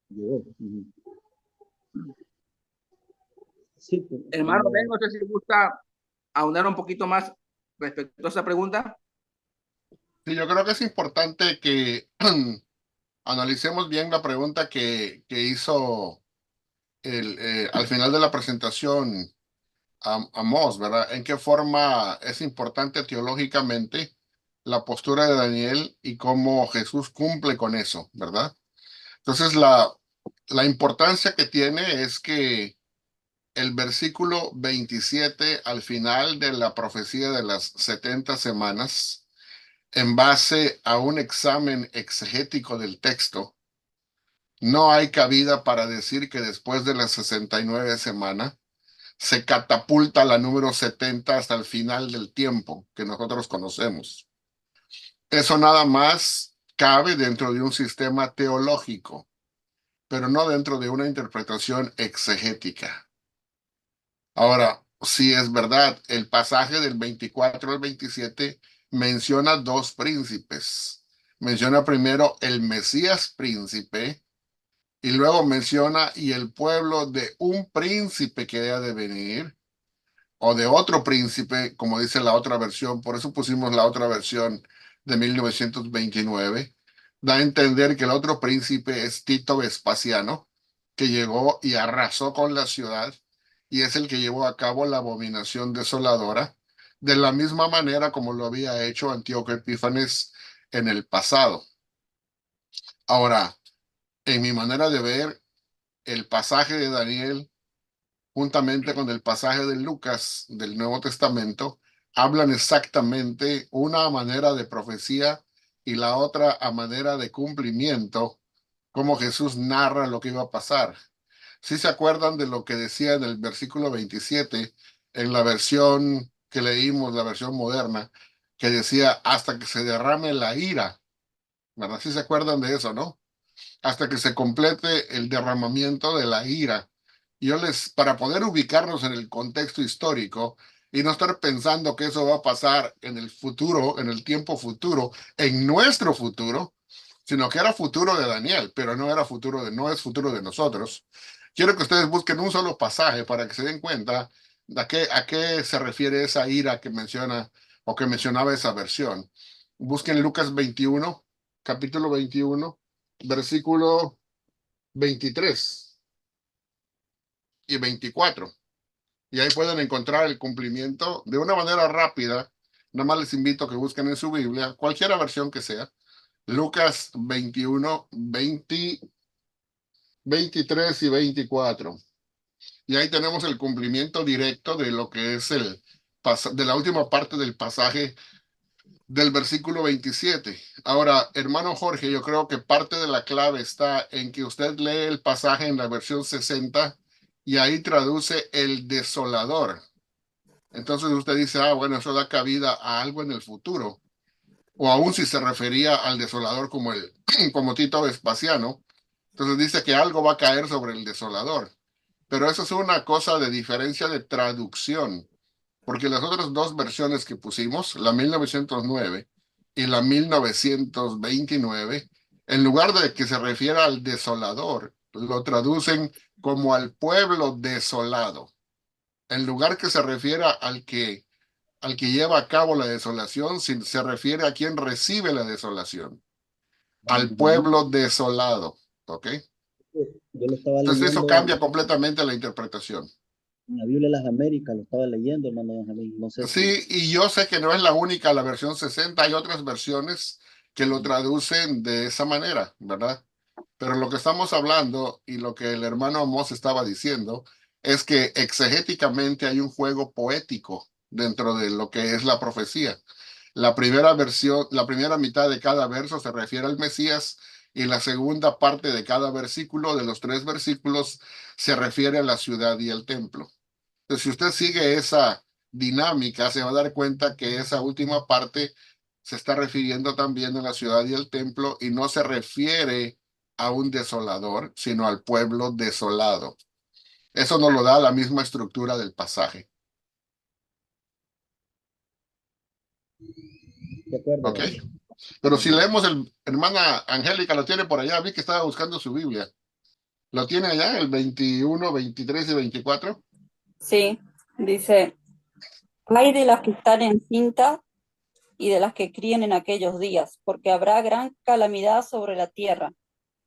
Llegó. Ujú. Sí, Hermano Ben, no sé si gusta ahondar un poquito más respecto a esa pregunta. Sí, yo creo que es importante que analicemos bien la pregunta que hizo al final de la presentación a Moss, ¿verdad? ¿En qué forma es importante teológicamente la postura de Daniel y cómo Jesús cumple con eso, ¿verdad? Entonces, la importancia que tiene es que el versículo 27 al final de la profecía de las 70 semanas, en base a un examen exegético del texto, no hay cabida para decir que después de las 69 semanas se catapulta la número 70 hasta el final del tiempo que nosotros conocemos. Eso nada más cabe dentro de un sistema teológico, pero no dentro de una interpretación exegética. Ahora, si es verdad, el pasaje del 24 al 27 menciona dos príncipes. Menciona primero el Mesías príncipe y luego menciona y el pueblo de un príncipe que ha de venir o de otro príncipe, como dice la otra versión, por eso pusimos la otra versión de 1929, da a entender que el otro príncipe es Tito Vespasiano, que llegó y arrasó con la ciudad y es el que llevó a cabo la abominación desoladora, de la misma manera como lo había hecho Antíoco Epífanes en el pasado. Ahora, en mi manera de ver, el pasaje de Daniel juntamente con el pasaje de Lucas del Nuevo Testamento, hablan exactamente una a manera de profecía y la otra a manera de cumplimiento, como Jesús narra lo que iba a pasar. Si se acuerdan de lo que decía en el versículo 27, en la versión que leímos, la versión moderna, que decía hasta que se derrame la ira, ¿verdad? Si se acuerdan de eso, ¿no? Hasta que se complete el derramamiento de la ira. Para poder ubicarnos en el contexto histórico y no estar pensando que eso va a pasar en el futuro, en el tiempo futuro, en nuestro futuro, sino que era futuro de Daniel, pero no es futuro de nosotros. Quiero que ustedes busquen un solo pasaje para que se den cuenta de a qué se refiere esa ira que menciona o que mencionaba esa versión. Busquen Lucas 21, capítulo 21, versículo 23 y 24. Y ahí pueden encontrar el cumplimiento de una manera rápida. Nada más les invito a que busquen en su Biblia, cualquier versión que sea, Lucas 21, 20, 23 y 24. Y ahí tenemos el cumplimiento directo de lo que es de la última parte del pasaje del versículo 27. Ahora, hermano Jorge, yo creo que parte de la clave está en que usted lee el pasaje en la versión 60 y ahí traduce el desolador. Entonces usted dice, ah, bueno, eso da cabida a algo en el futuro. O aún si se refería al desolador como Tito Vespasiano, entonces dice que algo va a caer sobre el desolador. Pero eso es una cosa de diferencia de traducción. Porque las otras dos versiones que pusimos, la 1909 y la 1929, en lugar de que se refiera al desolador, lo traducen como al pueblo desolado. En lugar que se refiera al que lleva a cabo la desolación, se refiere a quien recibe la desolación, al pueblo desolado. ¿Ok? Yo lo estaba Entonces eso leyendo, cambia completamente la interpretación. En la Biblia de las Américas lo estaba leyendo, hermano Benjamín. No sé si. Sí, y yo sé que no es la única, la versión 60, hay otras versiones que lo traducen de esa manera, ¿verdad? Pero lo que estamos hablando y lo que el hermano Amós estaba diciendo es que exegéticamente hay un juego poético dentro de lo que es la profecía. La primera versión, la primera mitad de cada verso se refiere al Mesías y la segunda parte de cada versículo, de los 3 versículos, se refiere a la ciudad y el templo. Entonces, si usted sigue esa dinámica, se va a dar cuenta que esa última parte se está refiriendo también a la ciudad y el templo y no se refiere a un desolador, sino al pueblo desolado. Eso nos lo da la misma estructura del pasaje. De acuerdo, ¿Ok? hermano. Pero si leemos hermana Angélica, lo tiene por allá, vi que estaba buscando su Biblia. ¿Lo tiene allá, el 21, 23 y 24? Sí, dice, hay de las que están encintas y de las que críen en aquellos días, porque habrá gran calamidad sobre la tierra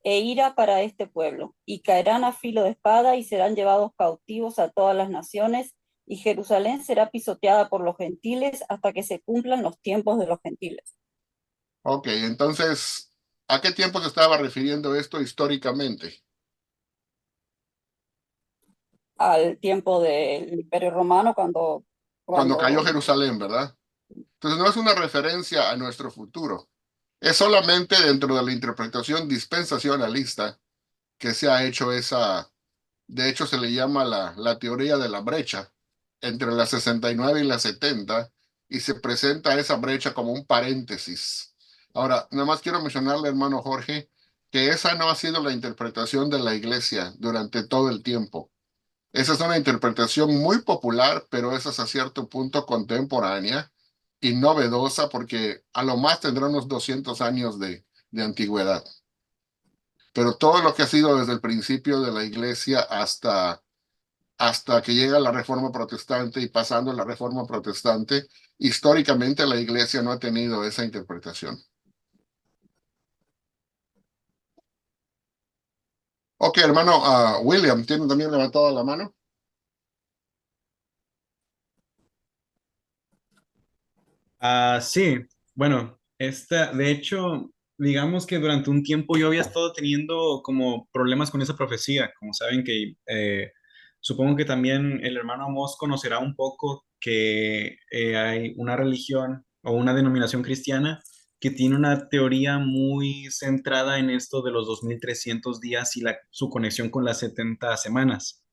e ira para este pueblo, y caerán a filo de espada y serán llevados cautivos a todas las naciones, y Jerusalén será pisoteada por los gentiles hasta que se cumplan los tiempos de los gentiles. Ok, entonces, ¿a qué tiempo se estaba refiriendo esto históricamente? Al tiempo del Imperio Romano, Cuando cayó cuando Jerusalén, ¿verdad? Entonces no es una referencia a nuestro futuro, es solamente dentro de la interpretación dispensacionalista que se ha hecho esa, de hecho se le llama la teoría de la brecha entre la 69 y la 70 y se presenta esa brecha como un paréntesis. Ahora, nada más quiero mencionarle, hermano Jorge, que esa no ha sido la interpretación de la iglesia durante todo el tiempo. Esa es una interpretación muy popular, pero esa es a cierto punto contemporánea y novedosa porque a lo más tendrá unos 200 años de antigüedad. Pero todo lo que ha sido desde el principio de la iglesia hasta que llega la Reforma Protestante y pasando la Reforma Protestante, históricamente la iglesia no ha tenido esa interpretación. Ok, hermano, William, ¿tiene también levantado la mano? Sí, bueno, de hecho, digamos que durante un tiempo yo había estado teniendo como problemas con esa profecía, como saben que supongo que también el hermano Amós conocerá un poco que hay una religión o una denominación cristiana que tiene una teoría muy centrada en esto de los 2300 días y su conexión con las 70 semanas,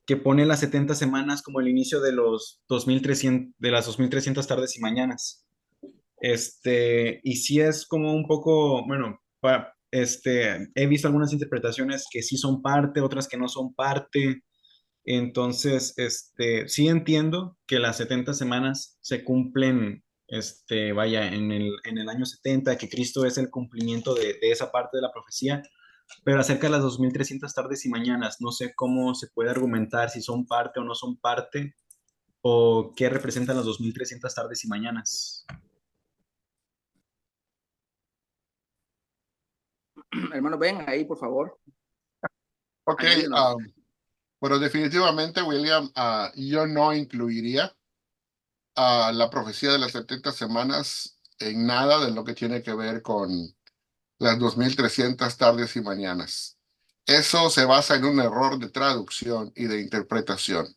que pone las 70 semanas como el inicio de los 2300, de las 2300 tardes y mañanas. Y sí es como un poco, bueno, he visto algunas interpretaciones que sí son parte, otras que no son parte. Entonces, sí entiendo que las 70 semanas se cumplen, vaya, en el año 70, que Cristo es el cumplimiento de esa parte de la profecía, pero acerca de las 2300 tardes y mañanas, no sé cómo se puede argumentar si son parte o no son parte, o qué representan las 2300 tardes y mañanas. Hermano, ven ahí, por favor. Ok, Ayúdenos. pero definitivamente, William, yo no incluiría a la profecía de las 70 semanas en nada de lo que tiene que ver con las 2300 tardes y mañanas. Eso se basa en un error de traducción y de interpretación.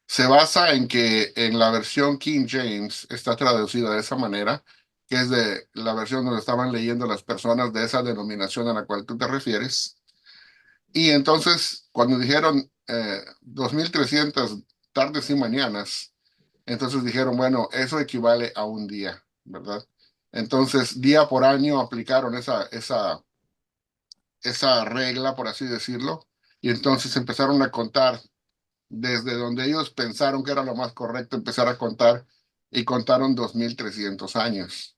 Se basa en que en la versión King James está traducida de esa manera, que es de la versión donde estaban leyendo las personas de esa denominación a la cual tú te refieres. Y entonces, cuando dijeron 2300 tardes y mañanas, entonces dijeron, bueno, eso equivale a un día, ¿verdad? Entonces, día por año aplicaron esa regla, por así decirlo, y entonces empezaron a contar desde donde ellos pensaron que era lo más correcto empezar a contar y contaron 2300 años.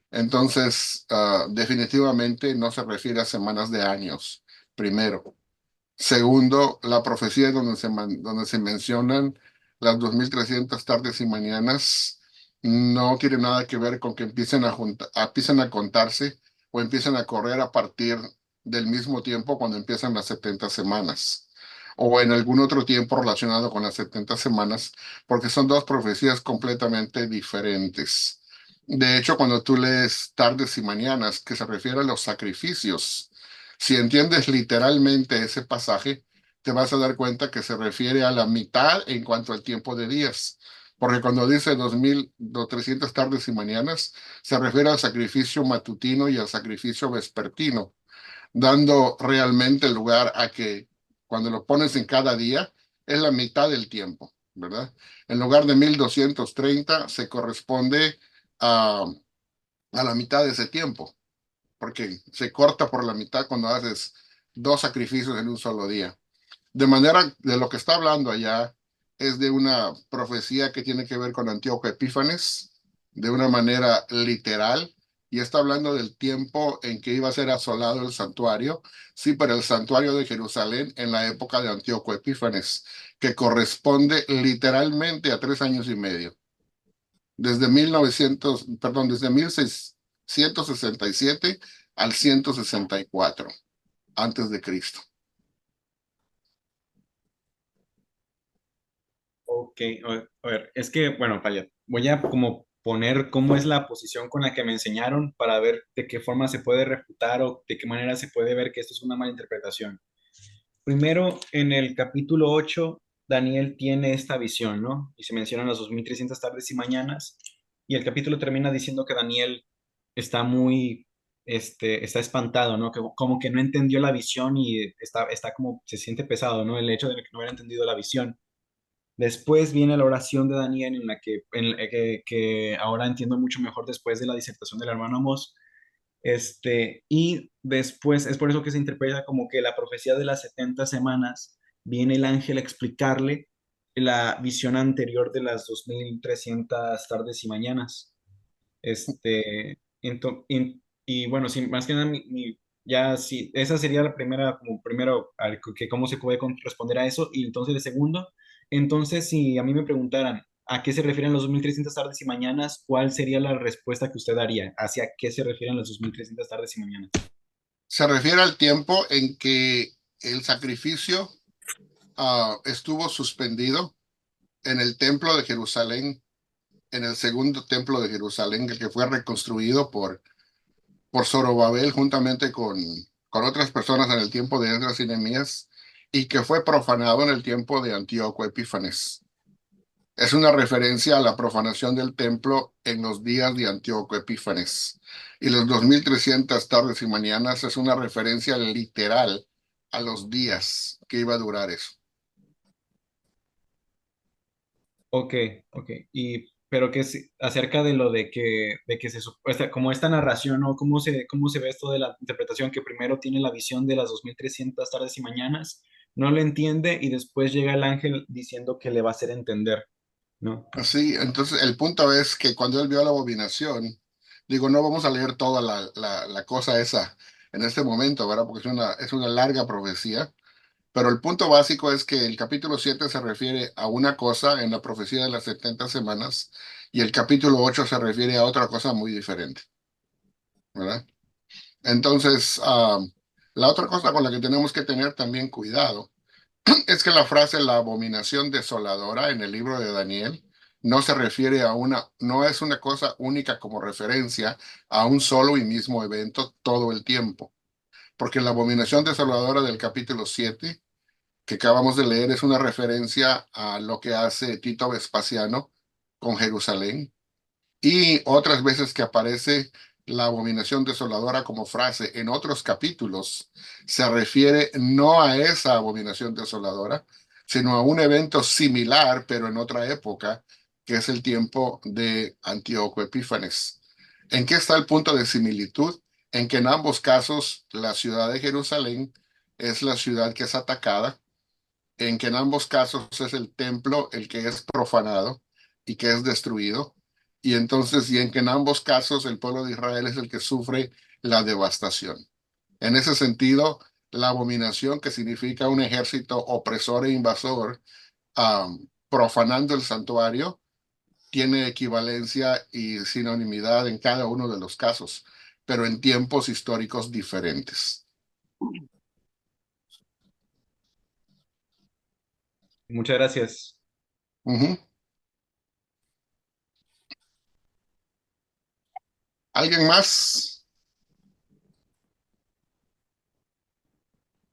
Entonces, definitivamente no se refiere a semanas de años, primero. Segundo, la profecía donde se mencionan las 2300 tardes y mañanas no tiene nada que ver con que empiecen a contarse o empiecen a correr a partir del mismo tiempo cuando empiezan las 70 semanas. o en algún otro tiempo relacionado con las 70 semanas, porque son dos profecías completamente diferentes. De hecho, cuando tú lees tardes y mañanas, que se refiere a los sacrificios, si entiendes literalmente ese pasaje, te vas a dar cuenta que se refiere a la mitad en cuanto al tiempo de días. Porque cuando dice 2300 tardes y mañanas, se refiere al sacrificio matutino y al sacrificio vespertino, dando realmente lugar a que cuando lo pones en cada día, es la mitad del tiempo, ¿verdad? En lugar de 1230 se corresponde a, a la mitad de ese tiempo, porque se corta por la mitad cuando haces dos sacrificios en un solo día. De manera, de lo que está hablando allá es de una profecía que tiene que ver con Antíoco Epífanes, de una manera literal, y está hablando del tiempo en que iba a ser asolado el santuario, sí, pero el santuario de Jerusalén en la época de Antíoco Epífanes, que corresponde literalmente a 3 años y medio, desde 1900, perdón, desde 1667 al 164 antes de Cristo. Ok, a ver, es que, bueno, vaya, voy a como poner cómo es la posición con la que me enseñaron para ver de qué forma se puede refutar o de qué manera se puede ver que esto es una mala interpretación. Primero, en el capítulo 8, Daniel tiene esta visión, ¿no? Y se mencionan las 2300 tardes y mañanas, y el capítulo termina diciendo que Daniel está muy, está espantado, ¿no? Que como que no entendió la visión y está como, se siente pesado, ¿no? El hecho de que no hubiera entendido la visión. Después viene la oración de Daniel en la que ahora entiendo mucho mejor después de la disertación del hermano Amos. Y después es por eso que se interpreta como que la profecía de las 70 semanas viene el ángel a explicarle la visión anterior de las 2300 tardes y mañanas. Y bueno, sí, más que nada, ya sí, esa sería la primera, como primero, a ver, que cómo se puede responder a eso. Y entonces, el segundo, entonces, si a mí me preguntaran a qué se refieren los 2300 tardes y mañanas, ¿cuál sería la respuesta que usted daría? ¿Hacia qué se refieren las 2300 tardes y mañanas? Se refiere al tiempo en que el sacrificio estuvo suspendido en el templo de Jerusalén, en el segundo templo de Jerusalén, el que fue reconstruido por Zorobabel juntamente con otras personas en el tiempo de Esdras y Nehemías, y que fue profanado en el tiempo de Antíoco Epífanes. Es una referencia a la profanación del templo en los días de Antíoco Epífanes. Y los 2300 tardes y mañanas es una referencia literal a los días que iba a durar eso. Ok, ok. Pero que acerca de lo de que como esta narración, ¿no? ¿Cómo se ve esto de la interpretación que primero tiene la visión de las 2300 tardes y mañanas, no lo entiende y después llega el ángel diciendo que le va a hacer entender, ¿no? Así, entonces el punto es que cuando él vio la abominación, digo, no vamos a leer toda la cosa esa en este momento, ¿verdad? Porque es una larga profecía. Pero el punto básico es que el capítulo 7 se refiere a una cosa en la profecía de las 70 semanas y el capítulo 8 se refiere a otra cosa muy diferente, ¿verdad? Entonces, la otra cosa con la que tenemos que tener también cuidado es que la frase la abominación desoladora en el libro de Daniel no se refiere a no es una cosa única como referencia a un solo y mismo evento todo el tiempo, porque la abominación desoladora del capítulo 7 que acabamos de leer es una referencia a lo que hace Tito Vespasiano con Jerusalén y otras veces que aparece la abominación desoladora como frase en otros capítulos, se refiere no a esa abominación desoladora, sino a un evento similar, pero en otra época, que es el tiempo de Antíoco Epífanes. ¿En qué está el punto de similitud? En que en ambos casos la ciudad de Jerusalén es la ciudad que es atacada, en que en ambos casos es el templo el que es profanado y que es destruido, y entonces, y en que en ambos casos el pueblo de Israel es el que sufre la devastación. En ese sentido, la abominación, que significa un ejército opresor e invasor, profanando el santuario, tiene equivalencia y sinonimidad en cada uno de los casos, pero en tiempos históricos diferentes. Muchas gracias. Ujú. ¿Alguien más?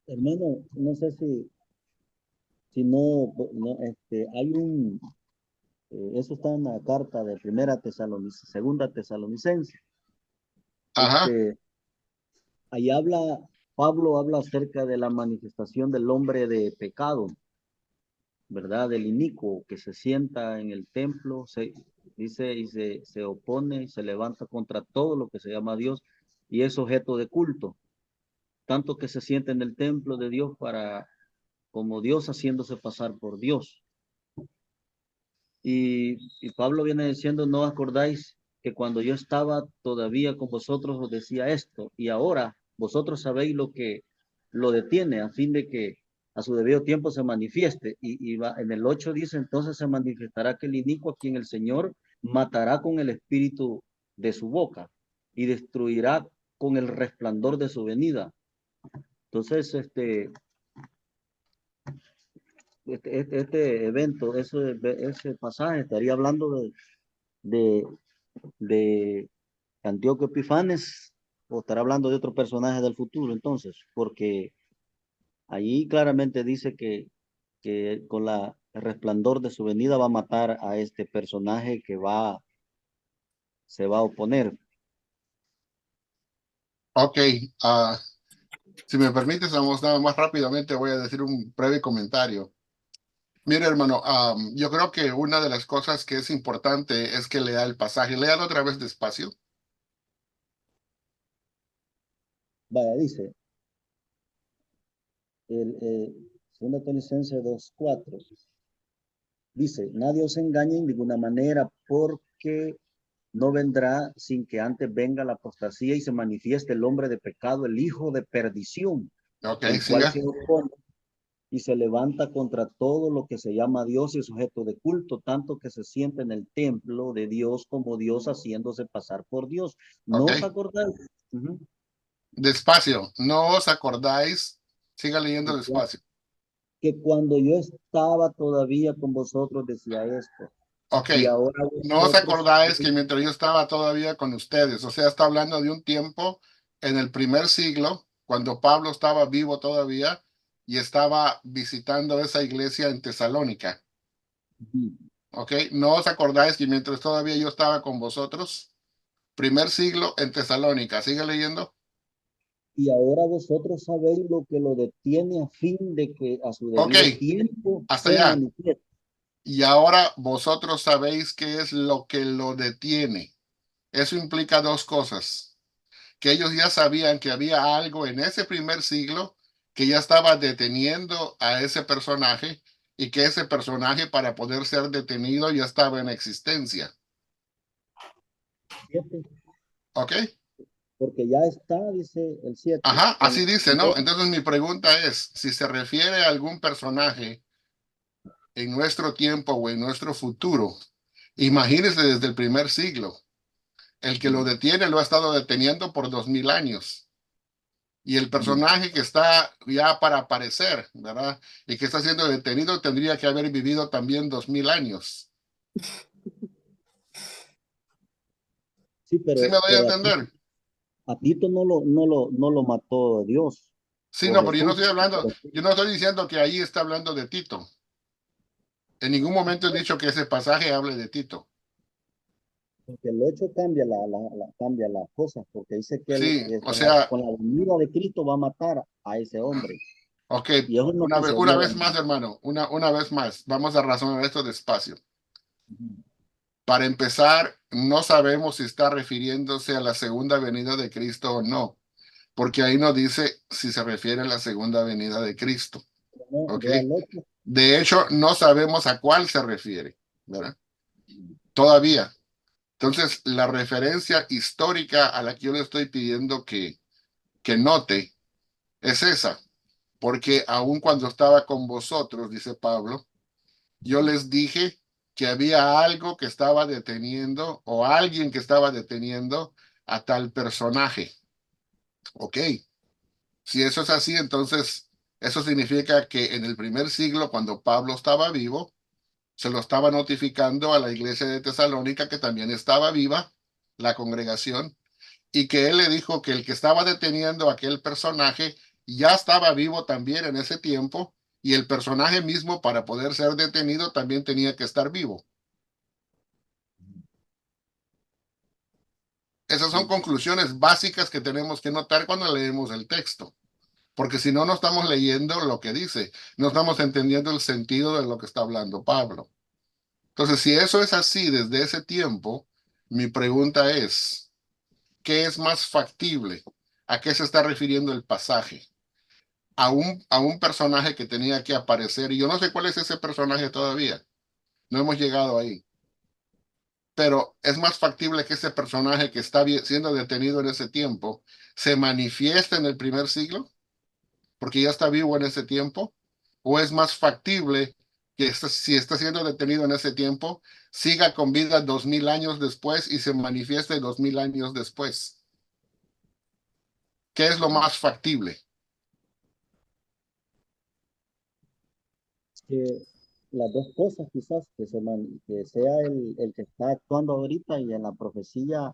Hermano, no sé si no, hay eso está en la carta de segunda Tesalonicense. Ajá, Ahí Pablo habla acerca de la manifestación del hombre de pecado, ¿verdad? Del inicuo que se sienta en el templo, dice, y se opone, se levanta contra todo lo que se llama Dios y es objeto de culto, tanto que se sienta en el templo de Dios como Dios haciéndose pasar por Dios. Y Pablo viene diciendo, no acordáis que cuando yo estaba todavía con vosotros os decía esto, y ahora vosotros sabéis lo que lo detiene, a fin de que a su debido tiempo se manifieste. En el 8 dice, entonces se manifestará que el inicuo a quien el Señor matará con el espíritu de su boca y destruirá con el resplandor de su venida. Entonces, este evento, ese pasaje estaría hablando de, de Antíoco Epifanes, o estará hablando de otro personaje del futuro entonces, porque allí claramente dice que con el resplandor de su venida va a matar a este personaje se va a oponer. ok. Si me permites, vamos nada más rápidamente, voy a decir un breve comentario. Mira, hermano, yo creo que una de las cosas que es importante es que lea el pasaje. Léalo otra vez despacio. Vaya, dice, segunda Tesalonicenses 2:4, dice, nadie os engañe en ninguna manera, porque no vendrá sin que antes venga la apostasía y se manifieste el hombre de pecado, el hijo de perdición, Ok, el cual siga. se opone y se levanta contra todo lo que se llama Dios y sujeto de culto, tanto que se siente en el templo de Dios como Dios haciéndose pasar por Dios. ¿No Ok, os acordáis? Ujú. despacio. No os acordáis. Siga leyendo despacio. Que cuando yo estaba todavía con vosotros decía esto, Ok, y ahora no os vosotros acordáis que mientras yo estaba todavía con ustedes, o sea, está hablando de un tiempo en el primer siglo, cuando Pablo estaba vivo todavía y estaba visitando esa iglesia en Tesalónica. ujú, Ok, no os acordáis que mientras todavía yo estaba con vosotros, primer siglo en Tesalónica. Sigue leyendo. y ahora vosotros sabéis lo que lo detiene a fin de que a su Ok, debido tiempo hasta se allá. manifieste. Y ahora vosotros sabéis qué es lo que lo detiene. Eso implica dos cosas: que ellos ya sabían que había algo en ese primer siglo que ya estaba deteniendo a ese personaje y que ese personaje, para poder ser detenido, ya estaba en existencia. ¿Siete? ¿Ok? Porque ya está, dice el 7, Ajá, así dice, ¿no? Entonces mi pregunta es, si se refiere a algún personaje en nuestro tiempo o en nuestro futuro, imagínese desde el primer siglo. El que lo detiene lo ha estado deteniendo por 2000 años. Y el personaje que está ya para aparecer, ¿verdad? Y que está siendo detenido tendría que haber vivido también 2000 años. sí, ¿Sí me doy a pero entender? a Tito no lo mató Dios Sí, o no, pero yo no Jesús. estoy hablando, yo no estoy diciendo que ahí está hablando de Tito. En ningún momento he dicho que ese pasaje hable de Tito. Porque el 8 cambia las cosas, porque dice que, Sí, que o con la, sea, con la venida de Cristo va a matar a ese hombre. ok, Y eso no una sucedió. vez más, hermano, una vez más, vamos a razonar esto despacio. Para empezar, no sabemos si está refiriéndose a la segunda venida de Cristo o no, porque ahí no dice si se refiere a la segunda venida de Cristo, No, ¿ok? ve al 8. De hecho, no sabemos a cuál se refiere, ¿verdad? Todavía. Entonces, la referencia histórica a la que yo le estoy pidiendo que note es esa, porque aun cuando estaba con vosotros, dice Pablo, yo les dije que había algo que estaba deteniendo o alguien que estaba deteniendo a tal personaje. Ok, si eso es así, entonces Eso significa que en el primer siglo, cuando Pablo estaba vivo, se lo estaba notificando a la iglesia de Tesalónica, que también estaba viva, la congregación, y que él le dijo que el que estaba deteniendo a aquel personaje ya estaba vivo también en ese tiempo, y el personaje mismo, para poder ser detenido, también tenía que estar vivo. Esas son conclusiones básicas que tenemos que notar cuando leemos el texto, porque si no, no estamos leyendo lo que dice, no estamos entendiendo el sentido de lo que está hablando Pablo. Entonces, si eso es así desde ese tiempo, mi pregunta es, ¿qué es más factible? ¿A qué se está refiriendo el pasaje? ¿A un personaje que tenía que aparecer? Y yo no sé cuál es ese personaje todavía, no hemos llegado ahí. Pero es más factible que ese personaje que está siendo detenido en ese tiempo se manifieste en el primer siglo, porque ya está vivo en ese tiempo, o es más factible que si está siendo detenido en ese tiempo, siga con vida 2000 años después y se manifieste 2000 años después. ¿Qué es lo más factible? Que las dos cosas quizás, que sea el que está actuando ahorita y en la profecía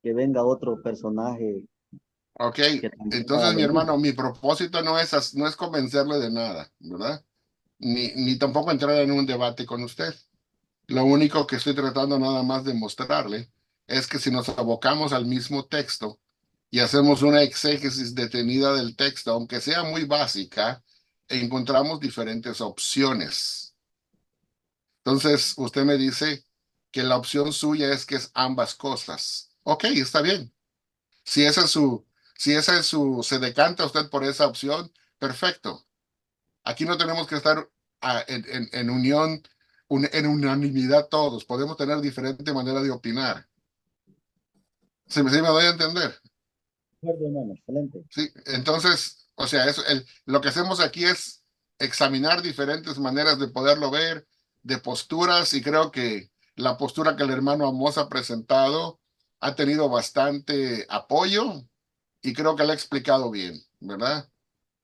que venga otro personaje Ok, que también va a entonces mi venir. hermano, mi propósito no es convencerle de nada, ¿verdad? Ni tampoco entrar en un debate con usted. Lo único que estoy tratando nada más de mostrarle es que si nos abocamos al mismo texto y hacemos una exégesis detenida del texto, aunque sea muy básica, encontramos diferentes opciones. Entonces, usted me dice que la opción suya es que es ambas cosas. Ok, está bien. Si esa es se decanta usted por esa opción, perfecto. Aquí no tenemos que estar en unión, en unanimidad todos. Podemos tener diferente manera de opinar. ¿Sí me doy a entender? De acuerdo, hermano, excelente. Sí. Entonces, o sea, lo que hacemos aquí es examinar diferentes maneras de poderlo ver, de posturas, y creo que la postura que el hermano Amos ha presentado ha tenido bastante apoyo y creo que lo ha explicado bien, ¿verdad?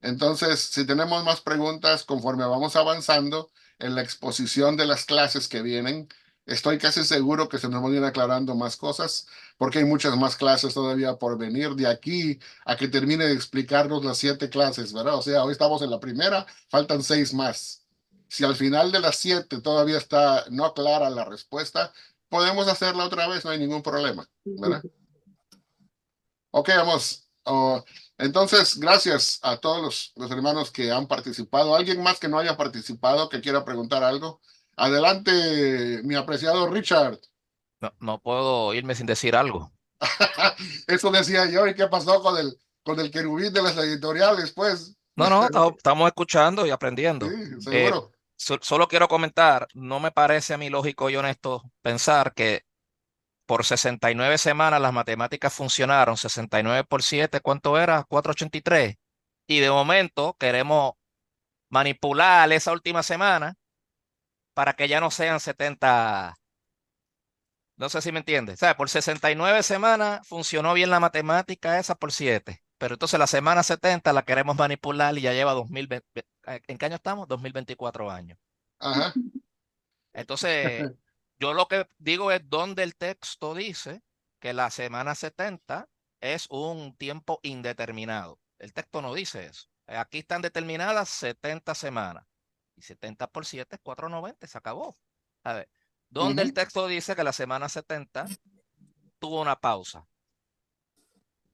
Entonces, si tenemos más preguntas conforme vamos avanzando en la exposición de las clases que vienen, estoy casi seguro que se nos van a ir aclarando más cosas, porque hay muchas más clases todavía por venir de aquí a que termine de explicarnos las 7 clases, ¿verdad? O sea, hoy estamos en la primera, faltan 6 más. Si al final de las 7 todavía está no clara la respuesta, podemos hacerla otra vez, no hay ningún problema, ¿verdad? Ok, vamos. Entonces, gracias a todos los hermanos que han participado. ¿Alguien más que no haya participado que quiera preguntar algo? Adelante, mi apreciado Richard. No puedo irme sin decir algo. Eso decía yo. ¿Y qué pasó con el querubín de las editoriales, pues? No, estamos escuchando y Sí, aprendiendo. Eh, seguro. Solo quiero comentar, no me parece a mí lógico y honesto pensar que por 69 semanas las matemáticas funcionaron, 69 por 7, ¿cuánto era? 483. Y de momento queremos manipular esa última semana para que ya no sean 70. No sé si me entiendes. O sea, por 69 semanas funcionó bien la matemática esa por 7. Pero entonces la semana 70 la queremos manipular y ya lleva 2020. ¿En qué año estamos? 2024 años. Ajá. Entonces, yo lo que digo es donde el texto dice que la semana 70 es un tiempo indeterminado. El texto no dice eso. Aquí están determinadas 70 semanas. Y 70 por 7 es 490, se acabó. A ver, donde el Ujú. texto dice que la semana 70 tuvo una pausa.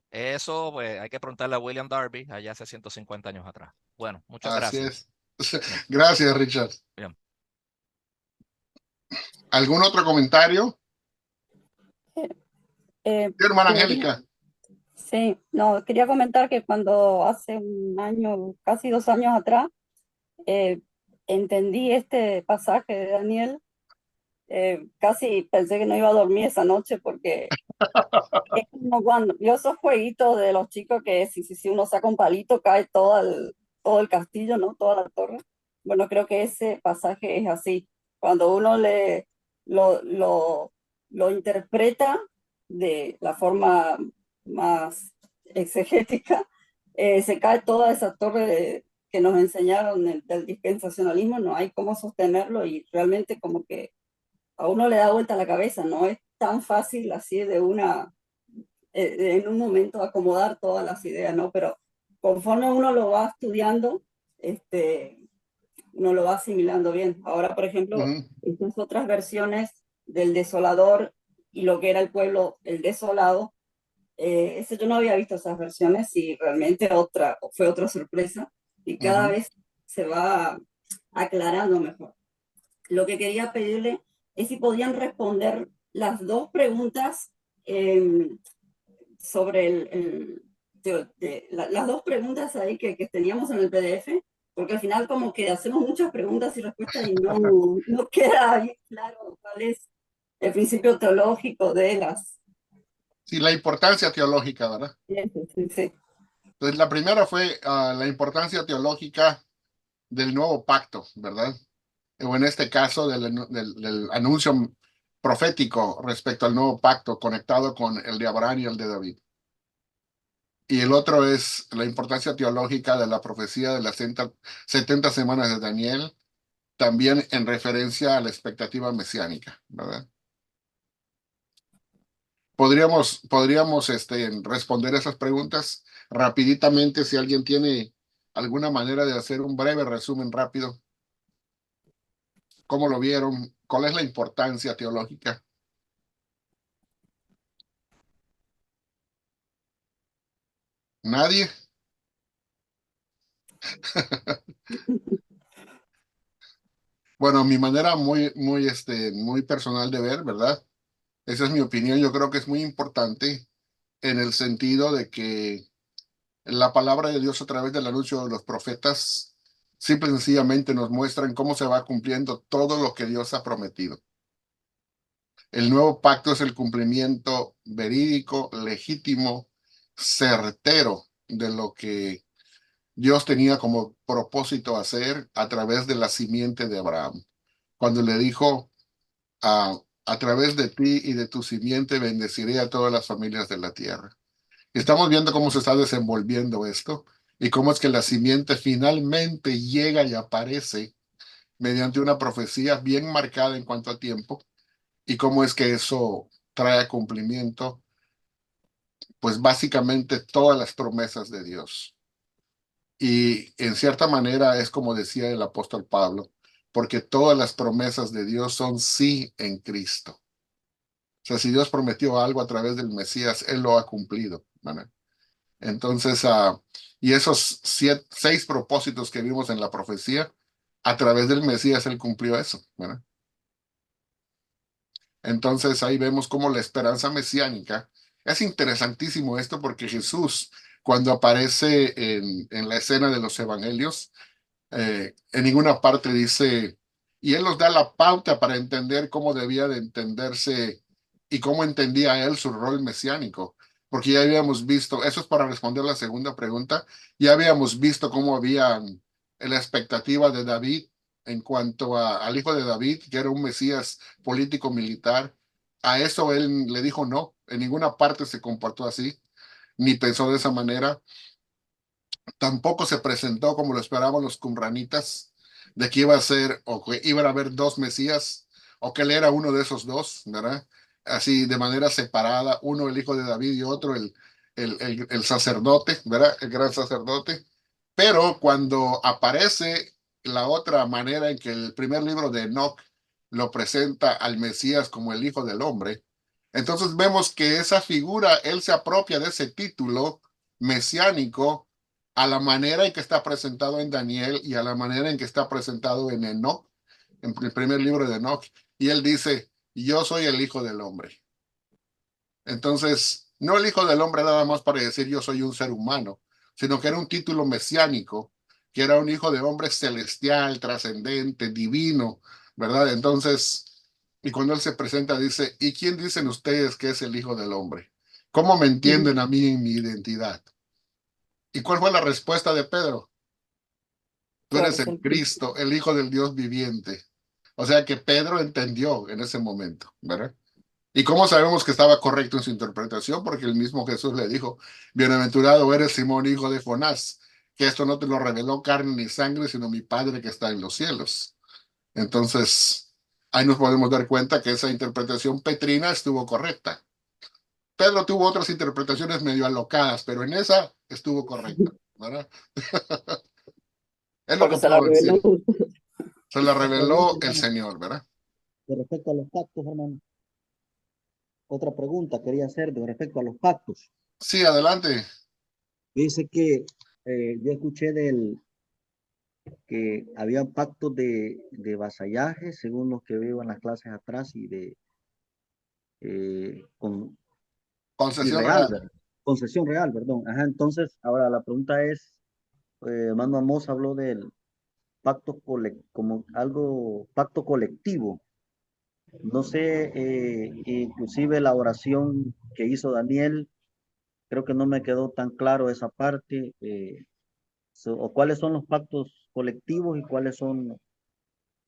Eso, pues, hay que preguntarle a William Darby allá hace 150 años atrás. Bueno, muchas Así gracias. es. Bien, Gracias, Richard. bien. ¿Algún otro comentario? Eh, Sí, hermana quería, Angélica. sí, no, quería comentar que cuando hace un año, casi 2 años atrás, eh, entendí este pasaje de Daniel, casi pensé que no iba a dormir esa noche porque es como cuando yo esos jueguitos de los chicos que si uno saca un palito cae todo el castillo, ¿no? Toda la torre. Bueno, creo que ese pasaje es así. Cuando uno lo, lo, lo interpreta de la forma más exegética, se cae toda esa torre que nos enseñaron del dispensacionalismo, no hay cómo sostenerlo y realmente como que a uno le da vuelta la cabeza, no es tan fácil así en un momento acomodar todas las ideas, ¿no? Pero conforme uno lo va estudiando, uno lo va asimilando bien. Ahora, por ejemplo, estas otras versiones del desolador y lo que era el pueblo, el desolado, yo no había visto esas versiones y realmente fue otra sorpresa y cada vez se va aclarando mejor. Lo que quería pedirle es si podían responder las dos preguntas sobre las dos preguntas ahí que teníamos en el PDF, porque al final como que hacemos muchas preguntas y respuestas y no queda bien claro cuál es el principio teológico de las... Sí, la importancia teológica, ¿verdad? Sí, sí, sí. Entonces, la primera fue la importancia teológica del nuevo pacto, ¿verdad? O en este caso del anuncio profético respecto al nuevo pacto conectado con el de Abraham y el de David. Y el otro es la importancia teológica de la profecía de las 70 semanas de Daniel, también en referencia a la expectativa mesiánica, ¿verdad? Podríamos responder esas preguntas rapiditamente si alguien tiene alguna manera de hacer un breve resumen rápido. ¿Cómo lo vieron? ¿Cuál es la importancia teológica? ¿Nadie? Bueno, mi manera muy personal de ver, ¿verdad? Esa es mi opinión. Yo creo que es muy importante en el sentido de que la palabra de Dios a través del anuncio de los profetas simple y sencillamente nos muestran cómo se va cumpliendo todo lo que Dios ha prometido. El nuevo pacto es el cumplimiento verídico, legítimo, certero de lo que Dios tenía como propósito hacer a través de la simiente de Abraham. Cuando le dijo, a través de ti y de tu simiente bendeciré a todas las familias de la tierra. Estamos viendo cómo se está desenvolviendo esto y cómo es que la simiente finalmente llega y aparece mediante una profecía bien marcada en cuanto a tiempo y cómo es que eso trae a cumplimiento, pues básicamente todas las promesas de Dios. Y en cierta manera es como decía el apóstol Pablo, porque todas las promesas de Dios son sí en Cristo. O sea, si Dios prometió algo a través del Mesías, Él lo ha cumplido, ¿verdad? Entonces, y esos 6 propósitos que vimos en la profecía, a través del Mesías Él cumplió eso, ¿verdad? Entonces ahí vemos cómo la esperanza mesiánica, es interesantísimo esto porque Jesús, cuando aparece en la escena de los evangelios, en ninguna parte dice, y Él nos da la pauta para entender cómo debía de entenderse y cómo entendía Él su rol mesiánico. Porque ya habíamos visto, eso es para responder la segunda pregunta, ya habíamos visto cómo había la expectativa de David en cuanto al hijo de David, que era un Mesías político militar. A eso él le dijo no, en ninguna parte se comportó así, ni pensó de esa manera. Tampoco se presentó como lo esperaban los cumranitas, de que iba a ser, o que iban a haber 2 Mesías, o que él era uno de esos 2, ¿verdad? Así de manera separada, uno el hijo de David y otro el sacerdote, ¿verdad? El gran sacerdote. Pero cuando aparece la otra manera en que el primer libro de Enoch lo presenta al Mesías como el hijo del hombre, entonces vemos que esa figura, él se apropia de ese título mesiánico a la manera en que está presentado en Daniel y a la manera en que está presentado en Enoch, en el primer libro de Enoch. Y él dice, yo soy el hijo del hombre. Entonces, no el hijo del hombre nada más para decir yo soy un ser humano, sino que era un título mesiánico, que era un hijo de hombre celestial, trascendente, divino, ¿verdad? Entonces, y cuando él se presenta dice, ¿y quién dicen ustedes que es el hijo del hombre? ¿Cómo me entienden a mí en mi identidad? ¿Y cuál fue la respuesta de Pedro? Tú eres el Cristo, el Hijo del Dios viviente. O sea que Pedro entendió en ese momento, ¿verdad? ¿Y cómo sabemos que estaba correcto en su interpretación? Porque el mismo Jesús le dijo, bienaventurado eres Simón, hijo de Jonás. que esto no te lo reveló carne ni sangre, sino mi Padre que está en los cielos. Entonces, ahí nos podemos dar cuenta que esa interpretación petrina estuvo correcta. Pedro tuvo otras interpretaciones medio alocadas, pero en esa estuvo correcta, ¿verdad? Es lo Porque que se la puedo reveló. decir. Se la Otra pregunta, reveló el hermano, Señor, ¿verdad? con respecto a los pactos, hermano. Otra pregunta quería hacer con respecto a los pactos. Sí, adelante. Dice que yo escuché que había pactos de vasallaje, según los que veo en las clases atrás, y de con, y Concesión real, real. ¿verdad? Concesión real, perdón. Ajá, entonces, ahora la pregunta es, hermano Amos habló del como algo, pacto colectivo. No sé, inclusive la oración que hizo Daniel, creo que no me quedó tan claro esa parte. O cuáles son los pactos colectivos y cuáles son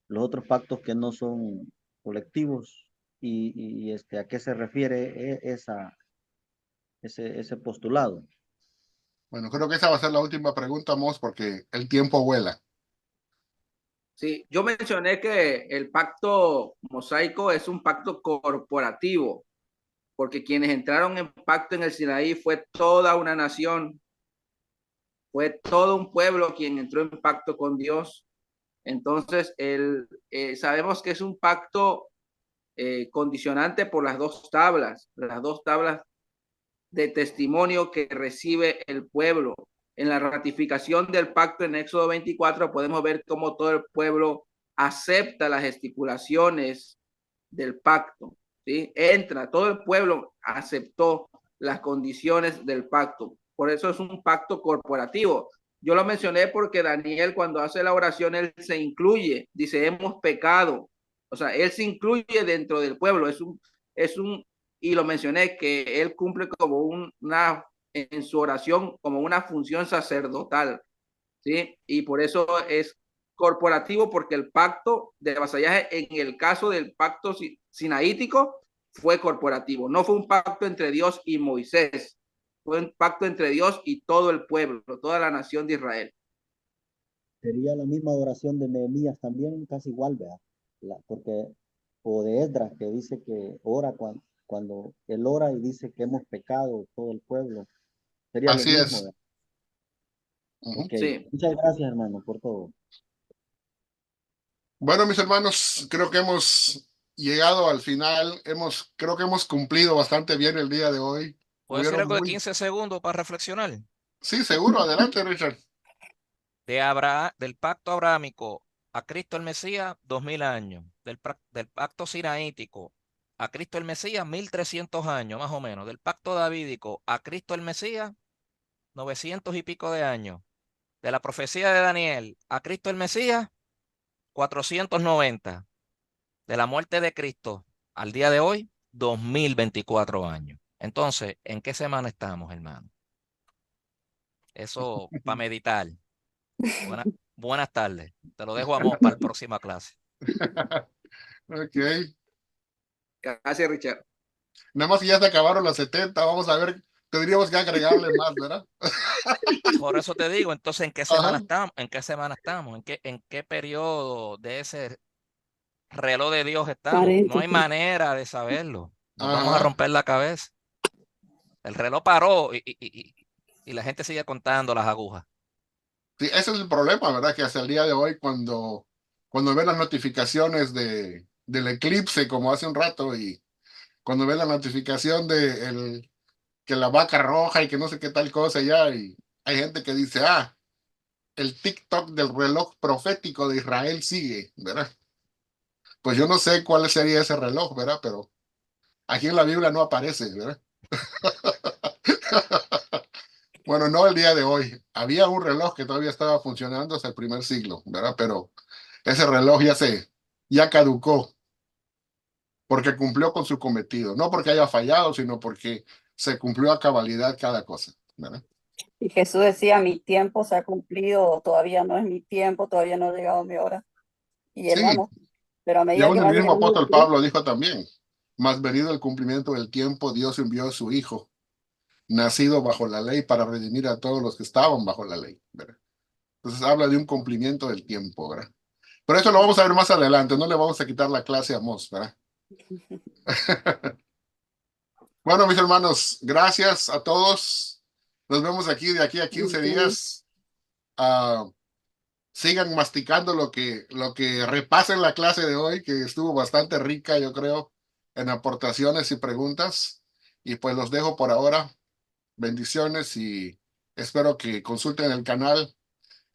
los otros pactos que no son colectivos y a qué se refiere ese postulado. Bueno, creo que esa va a ser la última pregunta, Mos, porque el tiempo vuela. Sí, yo mencioné que el pacto mosaico es un pacto corporativo, porque quienes entraron en pacto en el Sinaí fue toda una nación, fue todo un pueblo quien entró en pacto con Dios. Entonces, sabemos que es un pacto condicionante por las dos tablas de testimonio que recibe el pueblo. En la ratificación del pacto en Éxodo 24 podemos ver cómo todo el pueblo acepta las estipulaciones del pacto. ¿Sí? Todo el pueblo aceptó las condiciones del pacto. Por eso es un pacto corporativo. Yo lo mencioné porque Daniel cuando hace la oración, él se incluye, dice, hemos pecado. O sea, él se incluye dentro del pueblo. Y lo mencioné, que él cumple como en su oración, como una función sacerdotal. ¿Sí? Y por eso es corporativo, porque el pacto de vasallaje, en el caso del pacto sinaítico, fue corporativo. No fue un pacto entre Dios y Moisés, fue un pacto entre Dios y todo el pueblo, toda la nación de Israel. Sería la misma oración de Nehemías también, casi igual, ¿verdad? Porque, o de Esdras, que dice que ora cuando él ora y dice que hemos pecado todo el pueblo. Sería lo Así mismo, es. ¿verdad? Ujú. Ok. Sí. Muchas gracias, hermano, por todo. Bueno, mis hermanos, creo que hemos llegado al final. Creo que hemos cumplido bastante bien el día de hoy. ¿Puedo decir Hubieron algo de muy... 15 segundos para reflexionar? Sí, seguro. Adelante, Richard. Del pacto abrahámico a Cristo el Mesías, 2000 años. Del pacto sinaítico a Cristo el Mesías, 1300 años, más o menos. Del pacto davídico a Cristo el Mesías, 900 y pico de años. De la profecía de Daniel a Cristo el Mesías, 490. De la muerte de Cristo al día de hoy, 2024 años. Entonces, ¿en qué semana estamos, hermano? Eso para meditar. Buenas tardes. Te lo dejo a Mos para la próxima clase. Ok. Gracias, Richard. Nada más que ya se acabaron las 70. Vamos a ver. Tendríamos que agregarle más, ¿verdad? Por eso te digo, entonces, ¿en qué semana Ajá. estamos? ¿En qué semana estamos? ¿En qué periodo de ese reloj de Dios estamos? No hay Paréntesis. manera de saberlo. Nos vamos a Ajá. romper la cabeza. El reloj paró y la gente sigue contando las agujas. Sí, ese es el problema, ¿verdad? Que hasta el día de hoy, cuando ven las notificaciones del eclipse, como hace un rato, y cuando ven la notificación que la vaca roja y que no sé qué tal cosa ya, y hay gente que dice, el TikTok del reloj profético de Israel sigue, ¿verdad? Pues yo no sé cuál sería ese reloj, ¿verdad? Pero aquí en la Biblia no aparece, ¿verdad? Bueno, no el día de hoy. Había un reloj que todavía estaba funcionando hasta el primer siglo, ¿verdad? Pero ese reloj ya caducó porque cumplió con su cometido. No porque haya fallado, sino porque se cumplió a cabalidad cada cosa, ¿verdad? Y Jesús decía, mi tiempo se ha cumplido, todavía no es mi tiempo, todavía no ha llegado mi hora. Y Sí, hermanos, pero a y medida que aún el va mismo llegando el apóstol tiempo, Pablo dijo también, mas venido el cumplimiento del tiempo, Dios envió a su Hijo, nacido bajo la ley para redimir a todos los que estaban bajo la ley, ¿verdad? Entonces habla de un cumplimiento del tiempo, ¿verdad? Pero eso lo vamos a ver más adelante, no le vamos a quitar la clase a Mos, ¿verdad? Bueno, mis hermanos, gracias a todos. Nos vemos aquí de aquí a 15 días. Sigan masticando lo que repasen la clase de hoy, que estuvo bastante rica, yo creo, en aportaciones y preguntas. Y pues los dejo por ahora. Bendiciones y espero que consulten el canal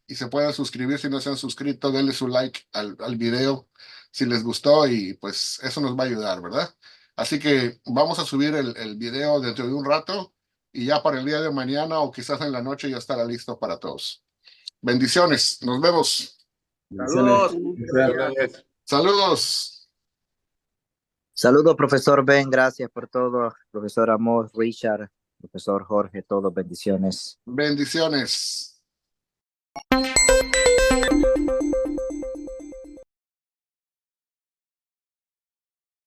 y se puedan suscribir si no se han suscrito. Denle su like al video si les gustó y pues eso nos va a ayudar, ¿verdad? Así que vamos a subir el video dentro de un rato y ya para el día de mañana o quizás en la noche ya estará listo para todos. Bendiciones, nos vemos. Saludos. Saludos. Saludos, profesor Ben, gracias por todo. Profesor Amos, Richard, profesor Jorge, todos bendiciones. Bendiciones.